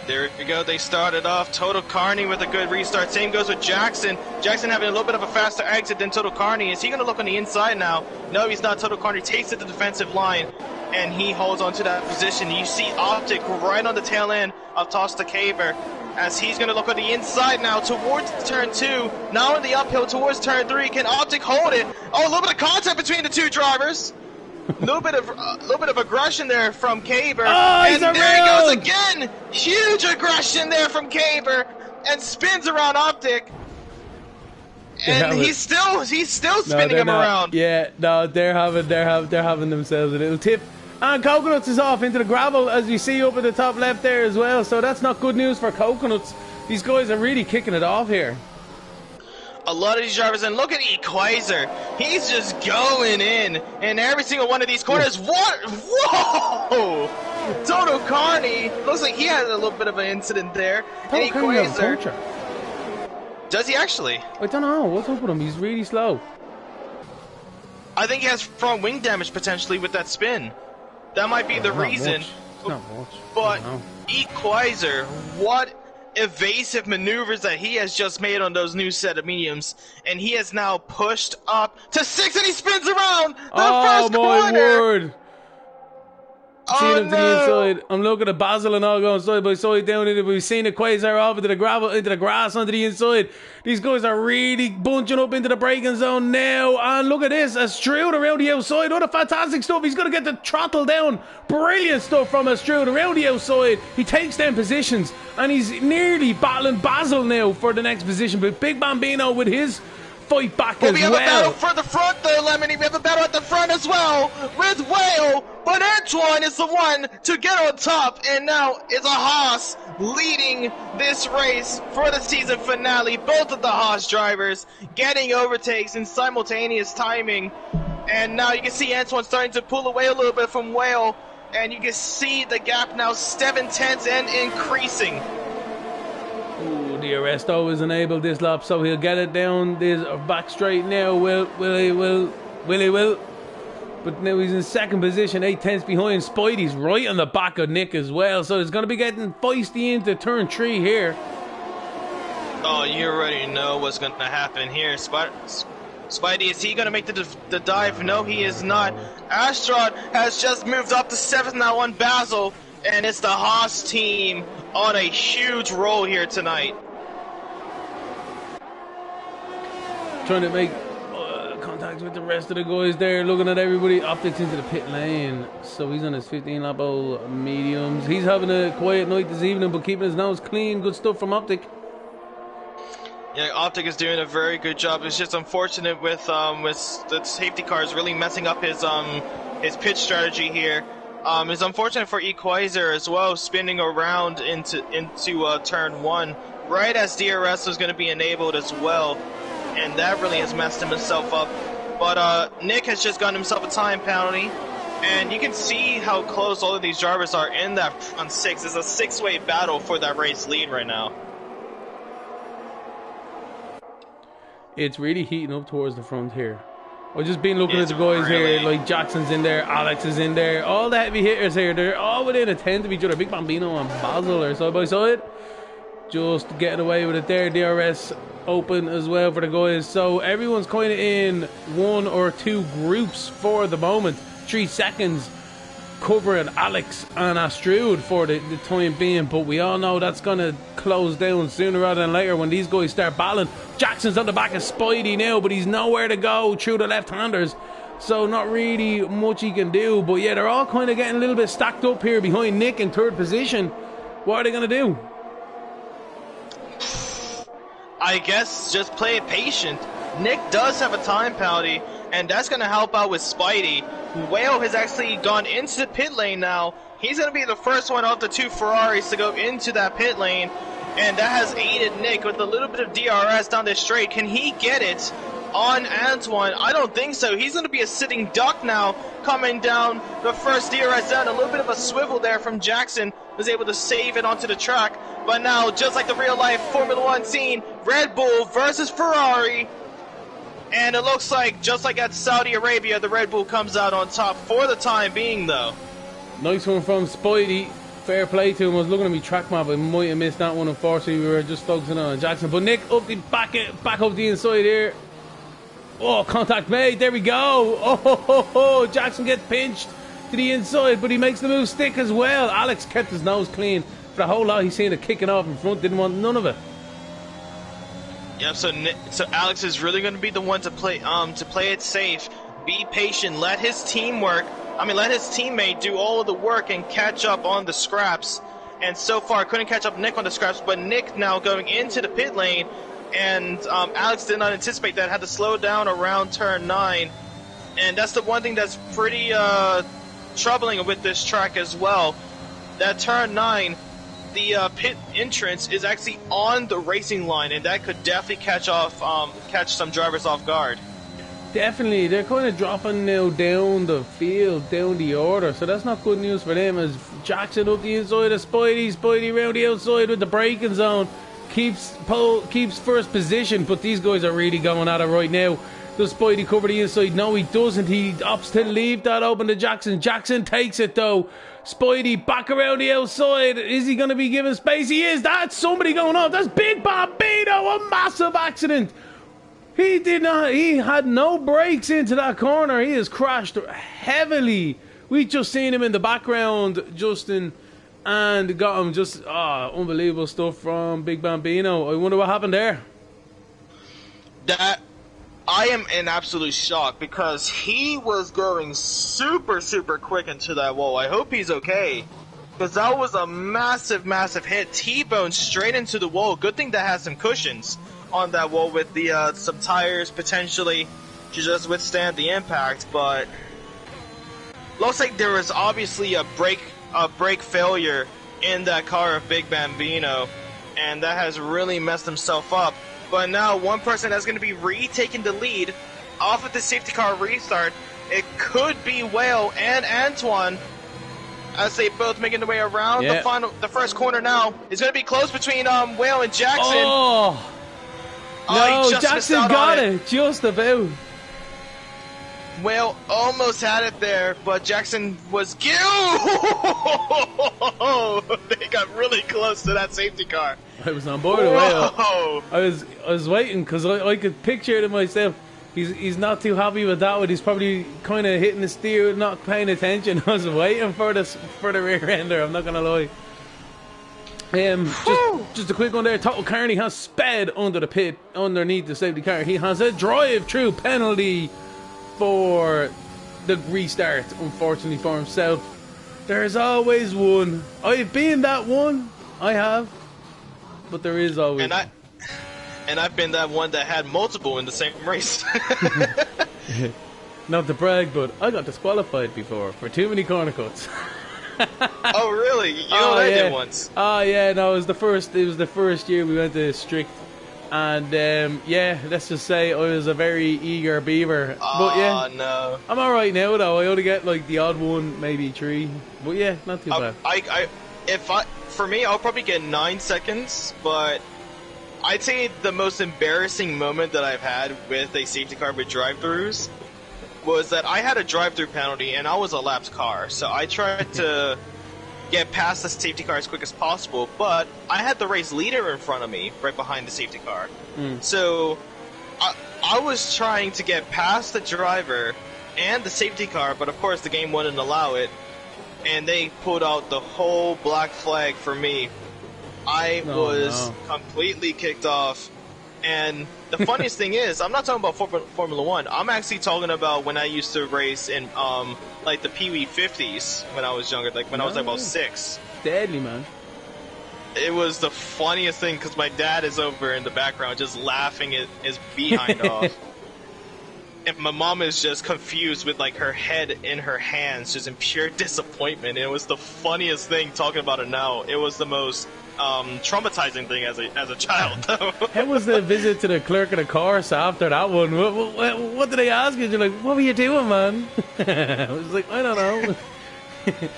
There we go, they started off. Total Carney with a good restart. Same goes with Jackson. Jackson having a little bit of a faster exit than Total Carney. Is he going to look on the inside now? No, he's not. Total Carney takes it to the defensive line, and he holds on to that position. You see Optic right on the tail end of Tosta Caver, as he's going to look on the inside now towards turn 2. Now in the uphill towards turn 3. Can Optic hold it? Oh, a little bit of contact between the two drivers. A little bit of aggression there from Caber, and there he goes again. Huge aggression there from Caber, and spins around Optic, and he's still spinning him around. Yeah, no, they're having themselves a little tip. And Coconuts is off into the gravel, as you see up at the top left there as well. So that's not good news for Coconuts. These guys are really kicking it off here. A lot of these drivers, and look at Equazer. He's just going in every single one of these corners. What? Whoa! Total Carney. Looks like he had a little bit of an incident there. Total Carney has a puncture. Does he actually? I don't know. What's up with him? He's really slow. I think he has front wing damage potentially with that spin. That might be the reason. It's not much. But Equazer, what evasive maneuvers that he has just made on those new set of mediums, and he has now pushed up to 6, and he spins around the first corner. Word. Seeing him to the inside. I'm looking at Basil and all going side by side down into it. We've seen the Quasar off into the gravel, into the grass onto the inside. These guys are really bunching up into the braking zone now. And look at this, Astrud around the outside. What a fantastic stuff. He's going to get the throttle down. Brilliant stuff from Astrud around the outside. He takes them positions, and he's nearly battling Basil now for the next position. But Big Bambino with his fight back as well. We have a battle for the front though, Lemony. We have a battle at the front as well with Whale, but Antoine is the one to get on top, and now it's a Haas leading this race for the season finale. Both of the Haas drivers getting overtakes in simultaneous timing, and now you can see Antoine starting to pull away a little bit from Whale, and you can see the gap now 7/10 and increasing. The Arresto is enabled this lap, so he'll get it down this back straight now. Will. But now he's in second position, 8/10 behind. Spidey's right on the back of Nick as well, so it's going to be getting feisty into turn 3 here. Oh, you already know what's going to happen here. Spidey, is he going to make the dive? No, he is not. Astrod has just moved up to 7th now on Basil, and it's the Haas team on a huge roll here tonight. Trying to make contact with the rest of the guys there, looking at everybody. Optics into the pit lane, so he's on his 15 lap old mediums. He's having a quiet night this evening, but keeping his nose clean. Good stuff from Optic. Yeah, Optic is doing a very good job. It's just unfortunate with the safety cars really messing up his pitch strategy here. It's unfortunate for Equalizer as well, spinning around into turn 1, right as DRS was going to be enabled as well, and that really has messed himself up. But Nick has just gotten himself a time penalty, and you can see how close all of these drivers are in that front 6. It's a 6-way battle for that race lead right now. It's really heating up towards the front here. I've just been looking at the guys here, like Jackson's in there, Alex is in there, all the heavy hitters here, they're all within a tenth of each other. Big Bambino and Basil are side by side. Just getting away with it there. DRS open as well for the guys. So everyone's kind of in 1 or 2 groups for the moment. 3 seconds covering Alex and Astrud for the time being, but we all know that's going to close down sooner rather than later when these guys start battling. Jackson's on the back of Spidey now, but he's nowhere to go through the left-handers, so not really much he can do. But yeah, they're all kind of getting a little bit stacked up here behind Nick in 3rd position. What are they going to do? I guess just play it patient. Nick does have a time penalty, and that's going to help out with Spidey. Whale has actually gone into the pit lane now. He's going to be the first one of the 2 Ferraris to go into that pit lane, and that has aided Nick with a little bit of DRS down the straight. Can he get it on Antoine? I don't think so. He's going to be a sitting duck now, coming down the first DRS down. A little bit of a swivel there from Jackson, was able to save it onto the track. But now, just like the real-life Formula 1 scene, Red Bull versus Ferrari. And it looks like, just like at Saudi Arabia, the Red Bull comes out on top for the time being, though. Nice one from Spidey. Fair play to him. I was looking at me track map. I might have missed that one. Unfortunately, we were just focusing on Jackson. But Nick up the back up the inside here. Oh, contact made. There we go. Oh, Jackson gets pinched to the inside, but he makes the move stick as well. Alex kept his nose clean for the whole lot. He's seen it kicking off in front. Didn't want none of it. Yeah, so Alex is really going to be the one to play it safe, be patient, let his teammate do all of the work and catch up on the scraps. And so far, couldn't catch up Nick on the scraps, but Nick now going into the pit lane, and Alex did not anticipate that, had to slow down around turn 9. And that's the one thing that's pretty troubling with this track as well. That turn 9, the pit entrance is actually on the racing line, and that could definitely catch some drivers off guard. Definitely, they're kind of dropping now down the field, down the order, so that's not good news for them. As Jackson up the inside of Spidey round the outside with the braking zone, keeps first position, but these guys are really going at it right now. Does Spidey cover the inside? No, he doesn't. He opts to leave that open to Jackson. Jackson takes it though. Spidey back around the outside. Is he going to be given space? He is. That's somebody going off. That's Big Bambino. A massive accident. He did not. He had no brakes into that corner. He has crashed heavily. We just seen him in the background, Justin, and got him. Just unbelievable stuff from Big Bambino. I wonder what happened there. That I am in absolute shock because he was going super quick into that wall. I hope he's okay, because that was a massive hit. T-bone straight into the wall. Good thing that has some cushions on that wall with the some tires potentially to just withstand the impact. But looks like there was obviously a brake failure in that car of Big Bambino, and that has really messed himself up. But now one person that's going to be retaking the lead off of the safety car restart, it could be Whale and Antoine, as they both making their way around the first corner now. It's going to be close between Whale and Jackson. Oh! No, Jackson got it. Just about. Whale almost had it there, but Jackson was... They got really close to that safety car. I was on board with Whale. I was waiting because I could picture it myself. He's not too happy with that one. He's probably kind of hitting the steer, not paying attention. I was waiting for the rear ender. I'm not gonna lie. Just a quick one there. Total Carney has sped under the pit, underneath the safety car. He has a drive-through penalty for the restart, unfortunately for himself. There's always one. I've been that one. I have. But there is always one. And I've been that one that had multiple in the same race. Not to brag, but I got disqualified before for too many corner cuts. Oh really? You know what I did once? Oh yeah, no, it was the first year we went to Strict, and yeah, let's just say I was a very eager beaver. But yeah, no. I'm alright now though. I only get like the odd one, maybe 3. But yeah, not too bad. For me, I'll probably get 9 seconds, but I'd say the most embarrassing moment that I've had with a safety car with drive-thrus was that I had a drive-thru penalty and I was a lapped car, so I tried to get past the safety car as quick as possible, but I had the race leader in front of me, right behind the safety car. So I was trying to get past the driver and the safety car, but of course the game wouldn't allow it, and they pulled out the whole black flag for me. I was completely kicked off. And the funniest thing is, I'm not talking about Formula 1. I'm actually talking about when I used to race in like the Pee Wee 50s when I was younger, like when I was like about 6. Deadly, man. It was the funniest thing because my dad is over in the background just laughing his behind off. And my mom is just confused with like her head in her hands, just in pure disappointment. It was the funniest thing talking about it now. It was the most traumatizing thing as a child. How was the visit to the clerk of the course after that one? What did they ask you? You're like, what were you doing, man? I was like, I don't know.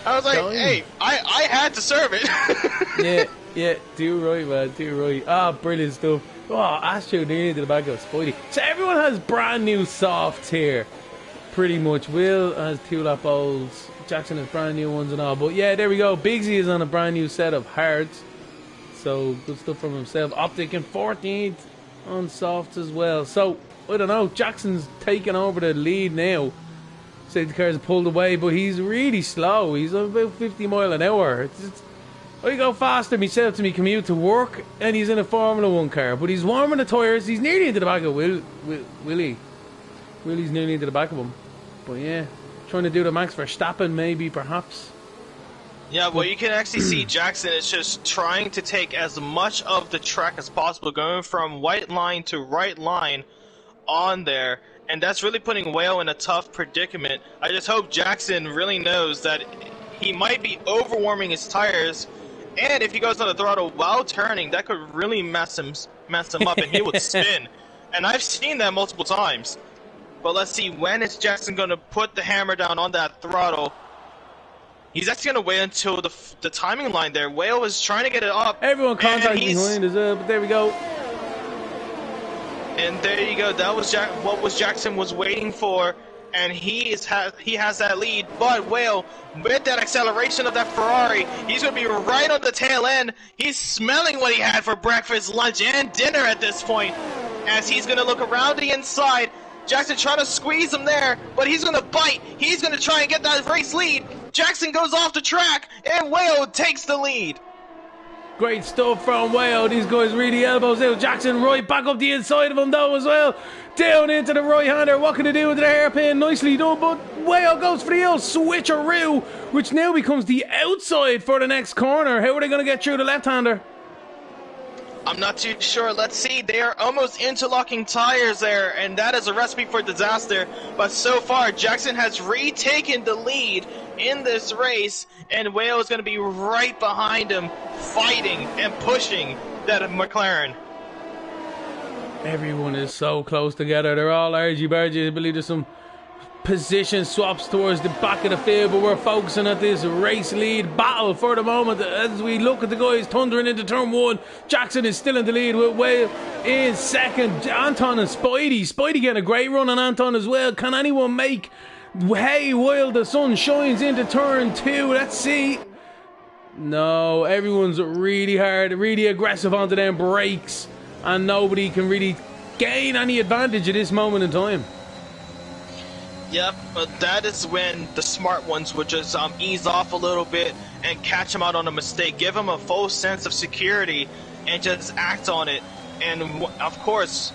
I was like, hey, I had to serve it. yeah, do right, man, do right. Ah, brilliant stuff. Oh, Astro nearly to the back of Spidey. So everyone has brand new softs here, pretty much. Will has 2-lap bowls. Jackson has brand new ones and all. But yeah, there we go. Bigsy is on a brand new set of hards. So good stuff from himself. Optic in 14th on softs as well. So I don't know. Jackson's taking over the lead now. Safety cars pulled away, but he's really slow. He's about 50 mile an hour. I go faster myself to me commute to work, and he's in a Formula 1 car. But he's warming the tyres. He's nearly into the back of Willie. Willie's nearly into the back of him. But yeah, trying to do the Max Verstappen maybe, perhaps. Yeah, well, you can actually see Jackson is just trying to take as much of the track as possible, going from white line to right line on there. And that's really putting Whale in a tough predicament. I just hope Jackson really knows that he might be overwarming his tires. And if he goes on the throttle while turning, that could really mess him up, and he would spin. And I've seen that multiple times. But let's see, when is Jackson going to put the hammer down on that throttle? He's actually going to wait until the timing line there. Whale was trying to get it up. Everyone contacting behind as well, but there we go. And there you go. That was what Jackson was waiting for. And he has that lead, but Whale, with that acceleration of that Ferrari, he's going to be right on the tail end. He's smelling what he had for breakfast, lunch, and dinner at this point, as he's going to look around the inside. Jackson trying to squeeze him there, but he's going to bite. He's going to try and get that race lead. Jackson goes off the track, and Whale takes the lead. Great stuff from Whale. These guys really elbows out. Jackson right back up the inside of him though as well. Down into the right-hander. What can they do with the hairpin? Nicely done, but Whale goes for the old switcheroo, which now becomes the outside for the next corner. How are they going to get through the left-hander? I'm not too sure. Let's see. They are almost interlocking tires there, and that is a recipe for disaster. But so far, Jackson has retaken the lead in this race, and Whale is going to be right behind him, fighting and pushing that McLaren. Everyone is so close together. They're all argy-bargy. I believe there's some position swaps towards the back of the field, but we're focusing at this race lead battle for the moment as we look at the guys thundering into turn 1. Jackson is still in the lead with Whale in second. Anton and Spidey getting a great run on Anton as well. Can anyone make hay while the sun shines into turn 2? Let's see. No, everyone's really hard, really aggressive onto them brakes, and nobody can really gain any advantage at this moment in time. Yep, but that is when the smart ones would just ease off a little bit and catch him out on a mistake, give him a full sense of security, and just act on it. And of course,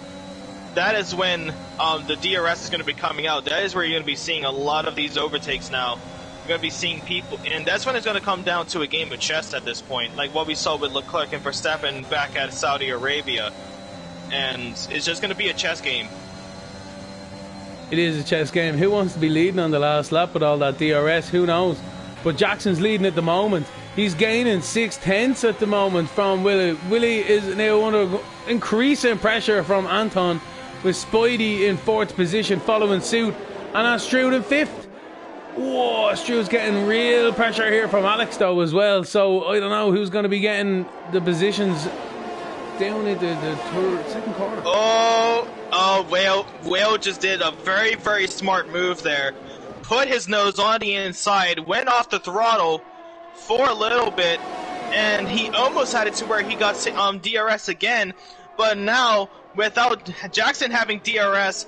that is when the DRS is going to be coming out. That is where you're going to be seeing a lot of these overtakes now. You're going to be seeing people, and that's when it's going to come down to a game of chess at this point, like what we saw with Leclerc and Verstappen back at Saudi Arabia. And it's just going to be a chess game. It is a chess game. Who wants to be leading on the last lap with all that DRS? Who knows? But Jackson's leading at the moment. He's gaining 6/10 at the moment from Willie. Willie is now under increasing pressure from Anton, with Spidey in 4th position following suit, and Astrud in 5th. Whoa, Astrud's getting real pressure here from Alex though as well. So I don't know who's going to be getting the positions down into the second quarter. Whale just did a very, very smart move there. Put his nose on the inside, went off the throttle for a little bit, and he almost had it to where he got DRS again. But now, without Jackson having DRS,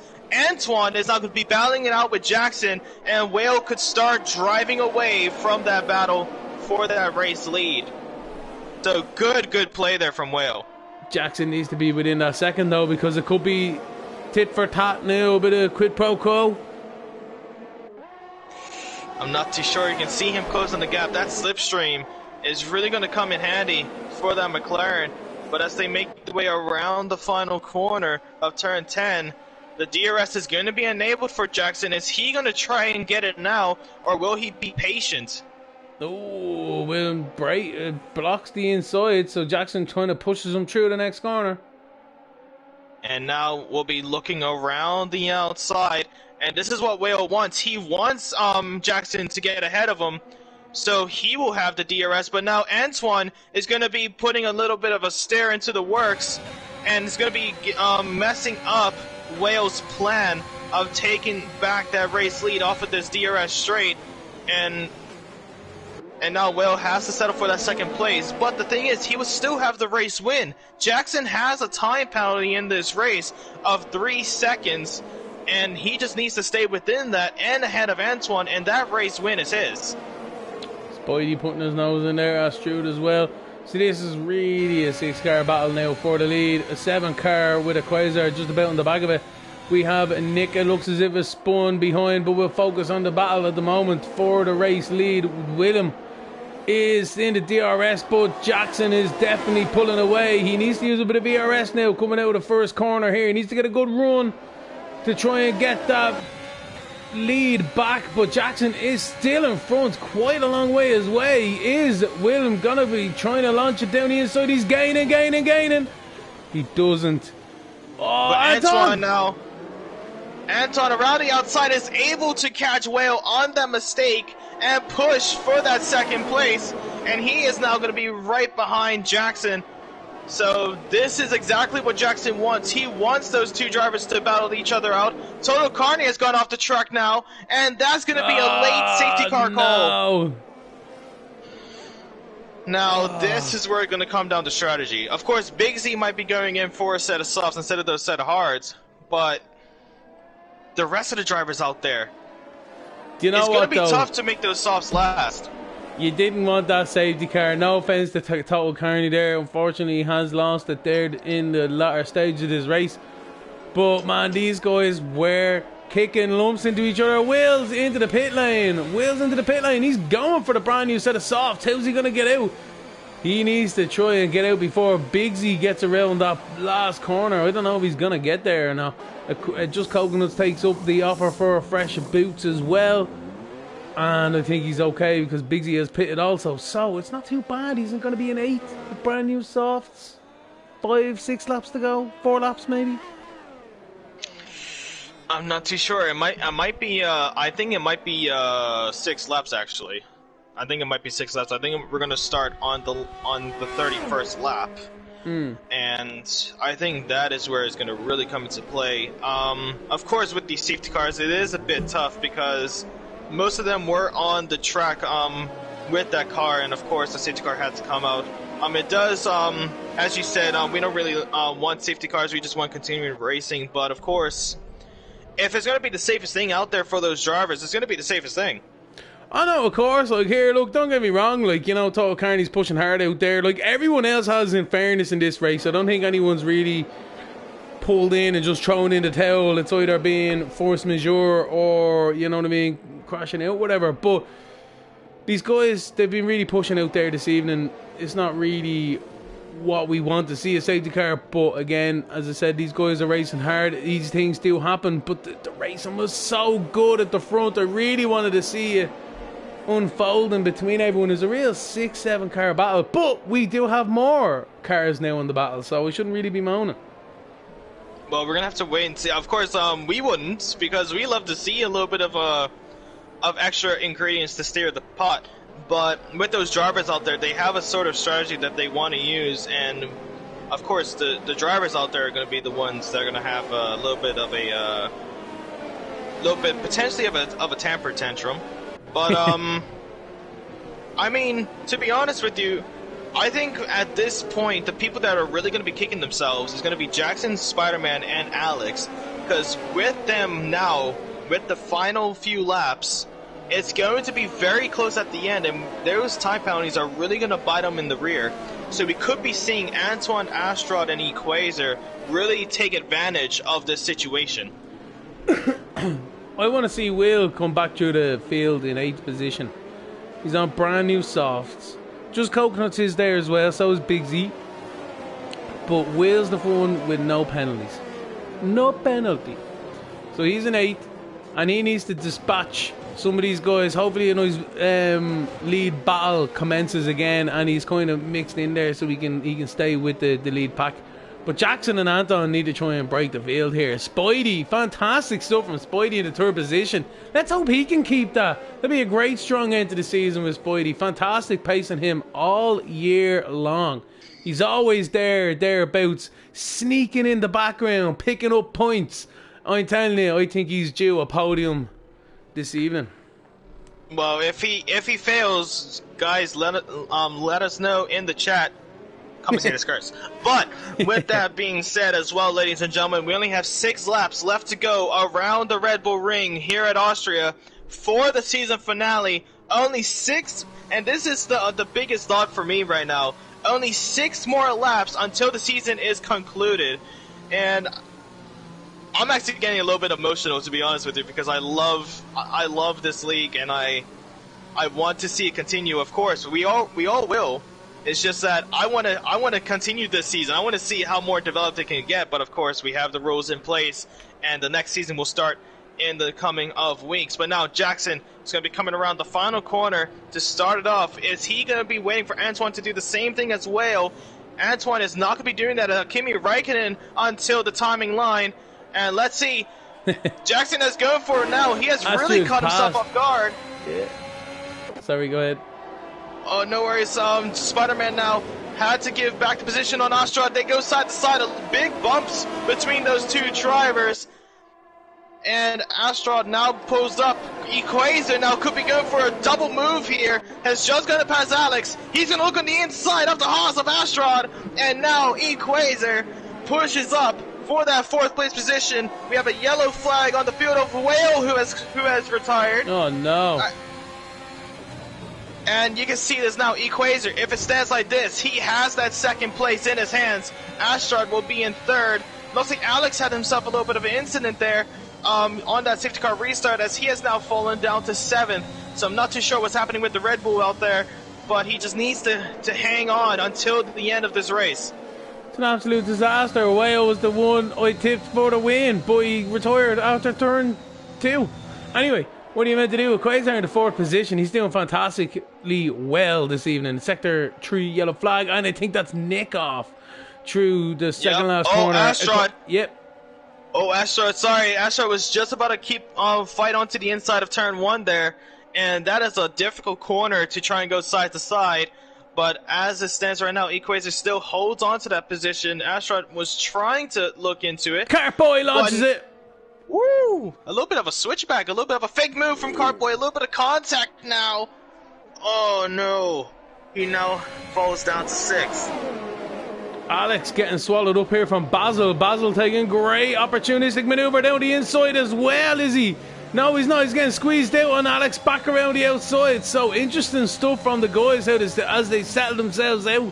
Antoine is now going to be battling it out with Jackson, and Whale could start driving away from that battle for that race lead. So good play there from Whale. Jackson needs to be within that second though, because it could be tit for tat now, a bit of quid pro quo. I'm not too sure. You can see him closing the gap. That slipstream is really going to come in handy for that McLaren. But as they make the way around the final corner of turn 10, the DRS is going to be enabled for Jackson. Is he going to try and get it now, or will he be patient? Oh, William Bright blocks the inside, so Jackson kind of pushes him through the next corner. And now we'll be looking around the outside, and this is what Whale wants. He wants Jackson to get ahead of him, so he will have the DRS. But now Antoine is going to be putting a little bit of a stare into the works, and it's going to be messing up Whale's plan of taking back that race lead off of this DRS straight, and now Whale has to settle for that second place. But the thing is, he will still have the race win. Jackson has a time penalty in this race of 3 seconds, and he just needs to stay within that and ahead of Antoine, and that race win is his. Spidey putting his nose in there, Astrud as well. See, this is really a 6-car battle now for the lead. A 7-car with a Quasar just about on the back of it. We have Nick, it looks as if it's spun behind, but we'll focus on the battle at the moment for the race lead. Willem is in the DRS, but Jackson is definitely pulling away. He needs to use a bit of ERS now coming out of the first corner here. He needs to get a good run to try and get that lead back, but Jackson is still in front quite a long way his way. Is Willem gonna be trying to launch it down the inside? He's gaining. He doesn't. Oh, but Antoine now. Anton around the outside is able to catch Whale on that mistake and push for that second place, and he is now going to be right behind Jackson. So this is exactly what Jackson wants. He wants those two drivers to battle each other out. Toto Carney has gone off the track now, and that's going to be a late safety car call. Now, this is where it's going to come down to strategy. Of course, Big Z might be going in for a set of softs instead of those set of hards, but the rest of the drivers out there, it's going to be tough to make those softs last. You didn't want that safety car. No offense to Toto Carney there. Unfortunately, he has lost a third in the latter stage of this race. But, man, these guys were kicking lumps into each other. Wills into the pit lane. He's going for the brand new set of softs. How's he going to get out? He needs to try and get out before Big Z gets around that last corner. I don't know if he's going to get there or not. Just Coconuts takes up the offer for a fresh boots as well. And I think he's okay because Big Z has pitted also. So it's not too bad. He's going to be an 8 with brand new softs. 5-6 laps to go. 4 laps maybe. I'm not too sure. It might be. I think it might be 6 laps actually. I think it might be 6 laps. I think we're gonna start on the 31st lap, and I think that is where it's gonna really come into play. Of course, with these safety cars, it is a bit tough because most of them were on the track with that car, and of course the safety car had to come out. It does, as you said, we don't really want safety cars. We just want continuing racing. But of course, if it's gonna be the safest thing out there for those drivers, it's gonna be the safest thing. I know, of course. Like, here, look, don't get me wrong. Like, you know, Toto Carney's pushing hard out there. Like, everyone else has, in fairness, in this race. I don't think anyone's really pulled in and just thrown in the towel. It's either being force majeure or, you know what I mean, crashing out, whatever. But these guys, they've been really pushing out there this evening. It's not really what we want to see a safety car. But again, as I said, these guys are racing hard. These things do happen, but the racing was so good at the front. I really wanted to see it unfolding between everyone. There's a real 6-7 car battle, but we do have more cars now in the battle, so we shouldn't really be moaning. Well, we're gonna have to wait and see. Of course, we wouldn't, because we love to see a little bit of extra ingredients to steer the pot. But with those drivers out there, they have a sort of strategy that they want to use, and of course, the drivers out there are going to be the ones that are going to have a little bit potentially of a temper tantrum. But I mean, to be honest with you, I think at this point, the people that are really going to be kicking themselves is going to be Jackson, Spider-Man, and Alex, because with them now, with the final few laps, it's going to be very close at the end, and those time penalties are really going to bite them in the rear. So we could be seeing Antoine, Astrod, and Equazer really take advantage of this situation. I want to see Will come back through the field in 8th position. He's on brand new softs. Just Coconuts is there as well, so is Big Z. But Will's the one with no penalties. No penalty. So he's in 8th, and he needs to dispatch some of these guys. Hopefully, you know, his lead battle commences again, and he's kind of mixed in there, so he can stay with the lead pack. But Jackson and Anton need to try and break the field here. Spidey, fantastic stuff from Spidey in the 3rd position. Let's hope he can keep that. That'll be a great strong end to the season with Spidey. Fantastic pace on him all year long. He's always thereabouts, sneaking in the background, picking up points. I'm telling you, I think he's due a podium this evening. Well, if he fails, guys, let us know in the chat. Commentators curse. But with that being said as well, ladies and gentlemen, we only have 6 laps left to go around the Red Bull Ring here at Austria for the season finale. Only 6, and this is the biggest thought for me right now. Only 6 more laps until the season is concluded, and I'm actually getting a little bit emotional, to be honest with you, because I love this league, and I want to see it continue. Of course, we all will. It's just that I want to continue this season. I want to see how more developed it can get. But of course, we have the rules in place, and the next season will start in the coming of weeks. But now Jackson is going to be coming around the final corner to start it off. Is he going to be waiting for Antoine to do the same thing as well? Antoine is not going to be doing that. Kimi Räikkönen until the timing line. And let's see. Jackson is going for it now. He has really caught himself off guard. Yeah. Sorry, go ahead. Oh, no worries. Spider-Man now had to give back the position on Astrod. They go side to side. Big bumps between those two drivers. And Astrod now posed up. Equazer now could be going for a double move here. Has just going to pass Alex. He's going to look on the inside of the Haas of Astrod. And now Equazer pushes up for that 4th place position. We have a yellow flag on the field of Whale who has retired. Oh, no. And you can see this now, Equazer, if it stands like this, he has that 2nd place in his hands. Astrod will be in 3rd. Looks like Alex had himself a little bit of an incident there on that safety car restart, as he has now fallen down to 7th. So I'm not too sure what's happening with the Red Bull out there, but he just needs to hang on until the end of this race. It's an absolute disaster. Whale was the one I tipped for the win, but he retired after turn 2. Anyway, what are you meant to do? Quasar in the 4th position. He's doing fantastically well this evening. Sector 3 yellow flag, and I think that's Nick off through the second last corner. Astrod. Yep. Oh, Astrod, sorry. Astrod was just about to keep fight onto the inside of turn 1 there, and that is a difficult corner to try and go side to side. But as it stands right now, Equazer still holds on to that position. Astrod was trying to look into it. Cartboy launches it. Woo! A little bit of a switchback, a little bit of a fake move from Cartboy, a little bit of contact now. Oh no. He now falls down to 6th. Alex getting swallowed up here from Basil. Basil taking great opportunistic maneuver down the inside as well, is he? No, he's not. He's getting squeezed out on Alex back around the outside. So interesting stuff from the guys as they settle themselves out.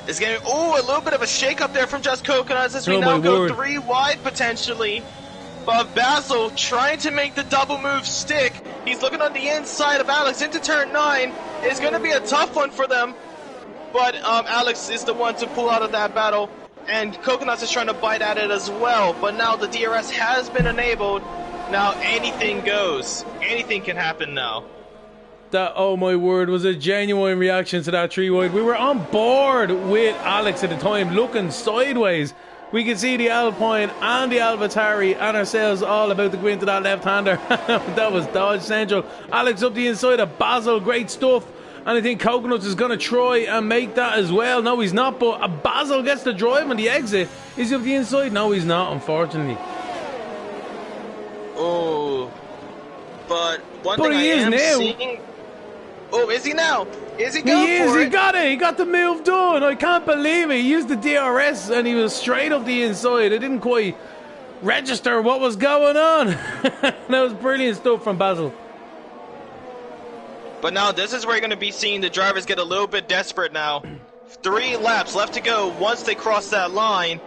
It's getting, a little bit of a shake-up there from Just Coconuts as we now go 3 wide potentially. But Basil trying to make the double move stick. He's looking on the inside of Alex into turn 9. It's going to be a tough one for them. but Alex is the one to pull out of that battle, and Coconuts is trying to bite at it as well. But now the DRS has been enabled. Now anything goes. Anything can happen now. That, oh my word, was a genuine reaction to that 3-wide. We were on board with Alex at the time, looking sideways. We could see the Alpine and the AlphaTauri and ourselves all about to go into that left-hander. That was Dodge Central. Alex up the inside of Basil, great stuff. And I think Coconuts is going to try and make that as well. No, he's not, but Basil gets the drive on the exit. Is he up the inside? No, he's not, unfortunately. Oh, but one thing I am seeing... Oh, is he now? Is he going for it? He got it. He got the move done. I can't believe it. He used the DRS and he was straight up the inside. I didn't quite register what was going on. That was brilliant stuff from Basil. But now this is where you're going to be seeing the drivers get a little bit desperate now. 3 laps left to go once they cross that line.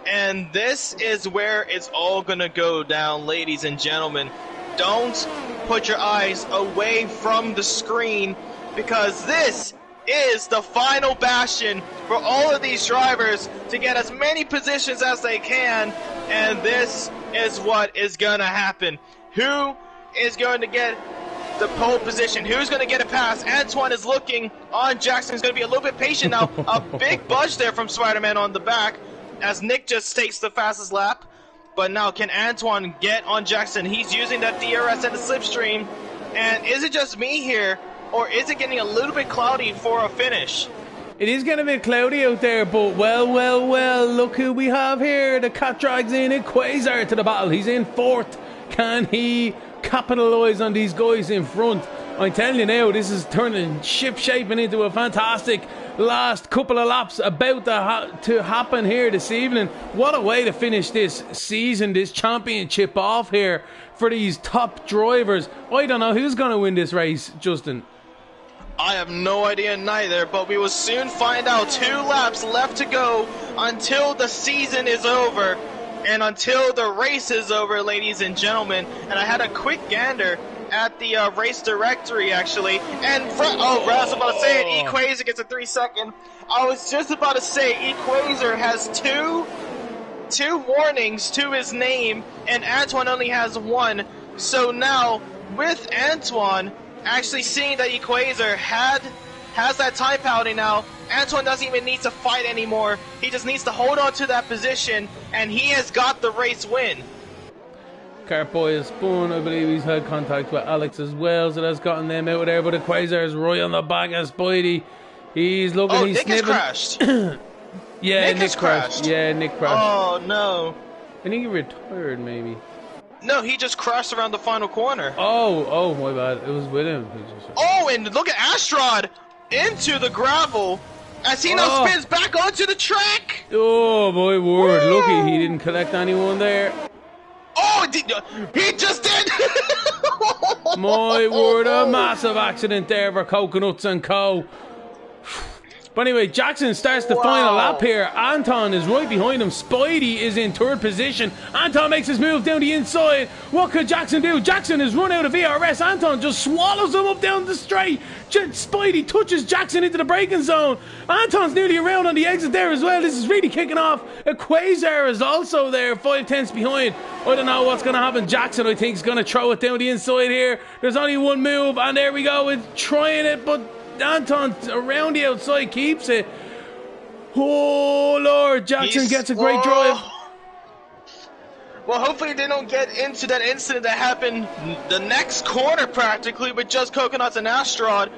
And this is where it's all going to go down, ladies and gentlemen. Don't put your eyes away from the screen, because this is the final bastion for all of these drivers to get as many positions as they can, and this is what is going to happen. Who is going to get the pole position? Who's going to get a pass? Antoine is looking on Jackson. He's going to be a little bit patient now. A big budge there from Spider-Man on the back as Nick just takes the fastest lap. But now can Antoine get on Jackson? He's using that DRS and the slipstream. And is it just me here, or is it getting a little bit cloudy for a finish? It is getting a bit cloudy out there, but well, look who we have here. The cat drags in Quasar to the battle. He's in 4th. Can he capitalise on these guys in front? I'm telling you now, this is turning ship-shaping into a fantastic last couple of laps about to happen here this evening. What a way to finish this season, this championship off here for these top drivers. I don't know who's going to win this race, Justin. I have no idea neither, but we will soon find out. 2 laps left to go until the season is over and until the race is over, ladies and gentlemen. And I had a quick gander at the race directory, actually, and I was about to say it. Equazer gets a 3-second. I was just about to say Equazer has two warnings to his name, and Antoine only has 1. So now, with Antoine actually seeing that Equazer has that time penalty now, Antoine doesn't even need to fight anymore. He just needs to hold on to that position, and he has got the race win. Cartboy has spun. I believe he's had contact with Alex as well, so that's gotten them out of there. But the Quasar is right on the back of Spidey. He's looking. Oh, he's Nick sniffing. has crashed. Yeah, Nick has crashed. Yeah, Nick crashed. Oh no! I think he retired, maybe. No, he just crashed around the final corner. Oh, my bad. It was with him. Oh, and look at Astrod into the gravel as he now spins back onto the track. Oh my word! Woo! Lucky he didn't collect anyone there. Oh, he just did! My word, a massive accident there for Coconuts and Co. But anyway, Jackson starts the final lap here. Anton is right behind him. Spidey is in 3rd position. Anton makes his move down the inside. What could Jackson do? Jackson is run out of VRS. Anton just swallows him up down the straight. Spidey touches Jackson into the braking zone. Anton's nearly around on the exit there as well. This is really kicking off. A Quasar is also there, 5/10 behind. I don't know what's going to happen. Jackson, I think, is going to throw it down the inside here. There's only one move, and there we go. It's trying it, but Anton around the outside keeps it. Oh Lord, Jackson gets a great drive. Well, hopefully they don't get into that incident that happened the next corner practically with just Coconuts and Astrod.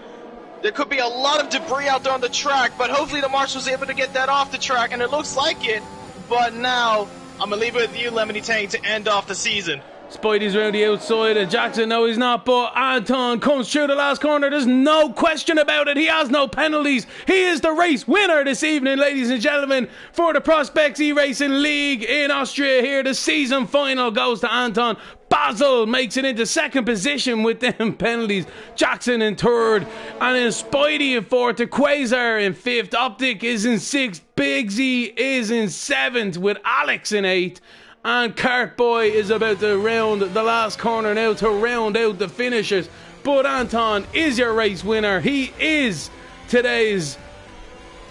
There could be a lot of debris out there on the track, but hopefully the marshal's able to get that off the track, and it looks like it. But now, I'm going to leave it with you, Lemony Tank, to end off the season. Spidey's round the outside of Jackson. No, he's not, but Anton comes through the last corner. There's no question about it. He has no penalties. He is the race winner this evening, ladies and gentlemen, for the Prospects eRacing League in Austria here. The season final goes to Anton. Basil makes it into 2nd position with them penalties. Jackson in 3rd, and then Spidey in 4th. The Quasar in 5th. Optic is in 6th. Big Z is in 7th with Alex in 8th. And Cartboy is about to round the last corner now to round out the finishers. But Anton is your race winner. He is today's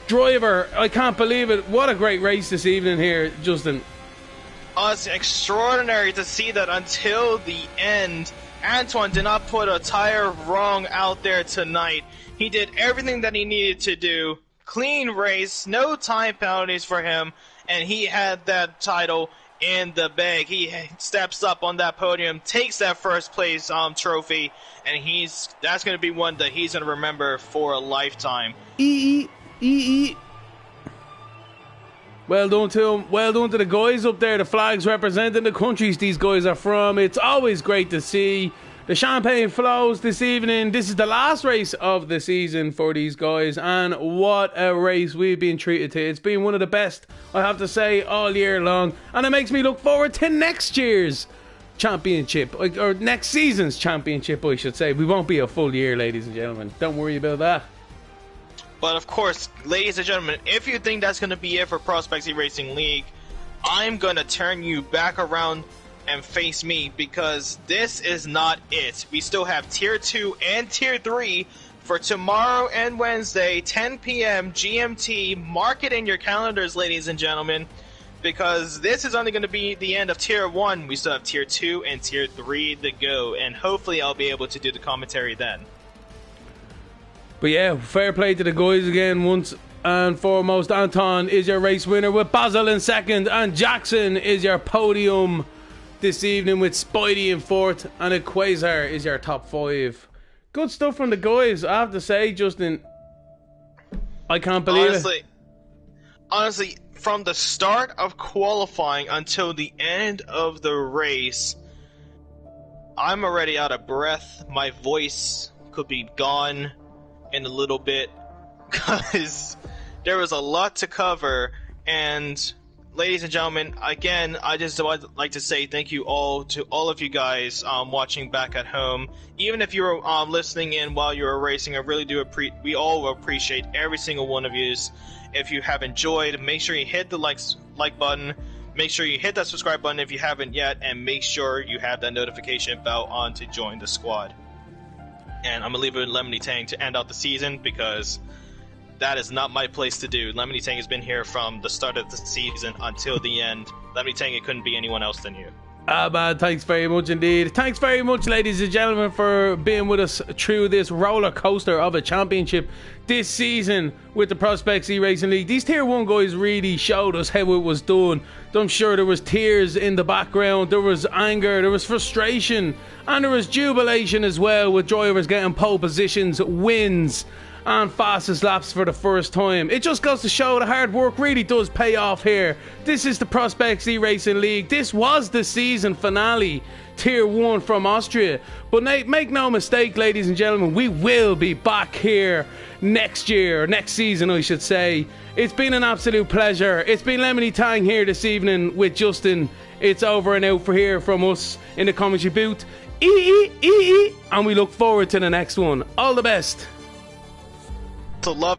driver. I can't believe it. What a great race this evening here, Justin. Oh, it's extraordinary to see that until the end. Antoine did not put a tire wrong out there tonight. He did everything that he needed to do. Clean race, no time penalties for him, and he had that title in the bag. He steps up on that podium, takes that first place trophy, and that's going to be one that he's going to remember for a lifetime. Well done to him. Well done to the guys up there. The flags representing the countries these guys are from. It's always great to see. The champagne flows this evening. This is the last race of the season for these guys, and what a race we've been treated to. It's been one of the best, I have to say, all year long, and it makes me look forward to next year's championship, or next season's championship, I should say. We won't be a full year, ladies and gentlemen. Don't worry about that. But of course, ladies and gentlemen, if you think that's going to be it for Prospects eRacing League, I'm going to turn you back around and face me, because this is not it. We still have Tier 2 and Tier 3 for tomorrow and Wednesday, 10 p.m. GMT. Mark it in your calendars, ladies and gentlemen, because this is only going to be the end of Tier 1. We still have Tier 2 and Tier 3 to go, and hopefully I'll be able to do the commentary then. But yeah, fair play to the guys again. Once and foremost, Anton is your race winner with Basil in second, and Jackson is your podium this evening with Spidey in fourth, and a Quasar is your top 5. Good stuff from the guys, I have to say, Justin. I can't believe it. Honestly, from the start of qualifying until the end of the race, I'm already out of breath. My voice could be gone in a little bit, because there was a lot to cover. And ladies and gentlemen, again, I just would like to say thank you all to all of you guys watching back at home. Even if you were listening in while you were racing, I really do we all appreciate every single one of you. If you have enjoyed, make sure you hit the like button. Make sure you hit that subscribe button if you haven't yet, and make sure you have that notification bell on to join the squad. And I'm gonna leave it with Lemony Tang to end out the season, because that is not my place to do. Lemony Tang has been here from the start of the season until the end. Lemony Tang, it couldn't be anyone else than you. Man, thanks very much indeed. Thanks very much, ladies and gentlemen, for being with us through this roller coaster of a championship this season with the Prospects eRacing League. These Tier 1 guys really showed us how it was done. I'm sure there was tears in the background, there was anger, there was frustration, and there was jubilation as well, with drivers getting pole positions, wins, and fastest laps for the first time. It just goes to show the hard work really does pay off here. This is the Prospects eRacing League. This was the season finale, Tier 1 from Austria. But make no mistake, ladies and gentlemen, we will be back here next year, next season I should say. It's been an absolute pleasure. It's been Lemony Tang here this evening with Justin. It's over and out for here from us in the commentary booth. And we look forward to the next one. All the best. To love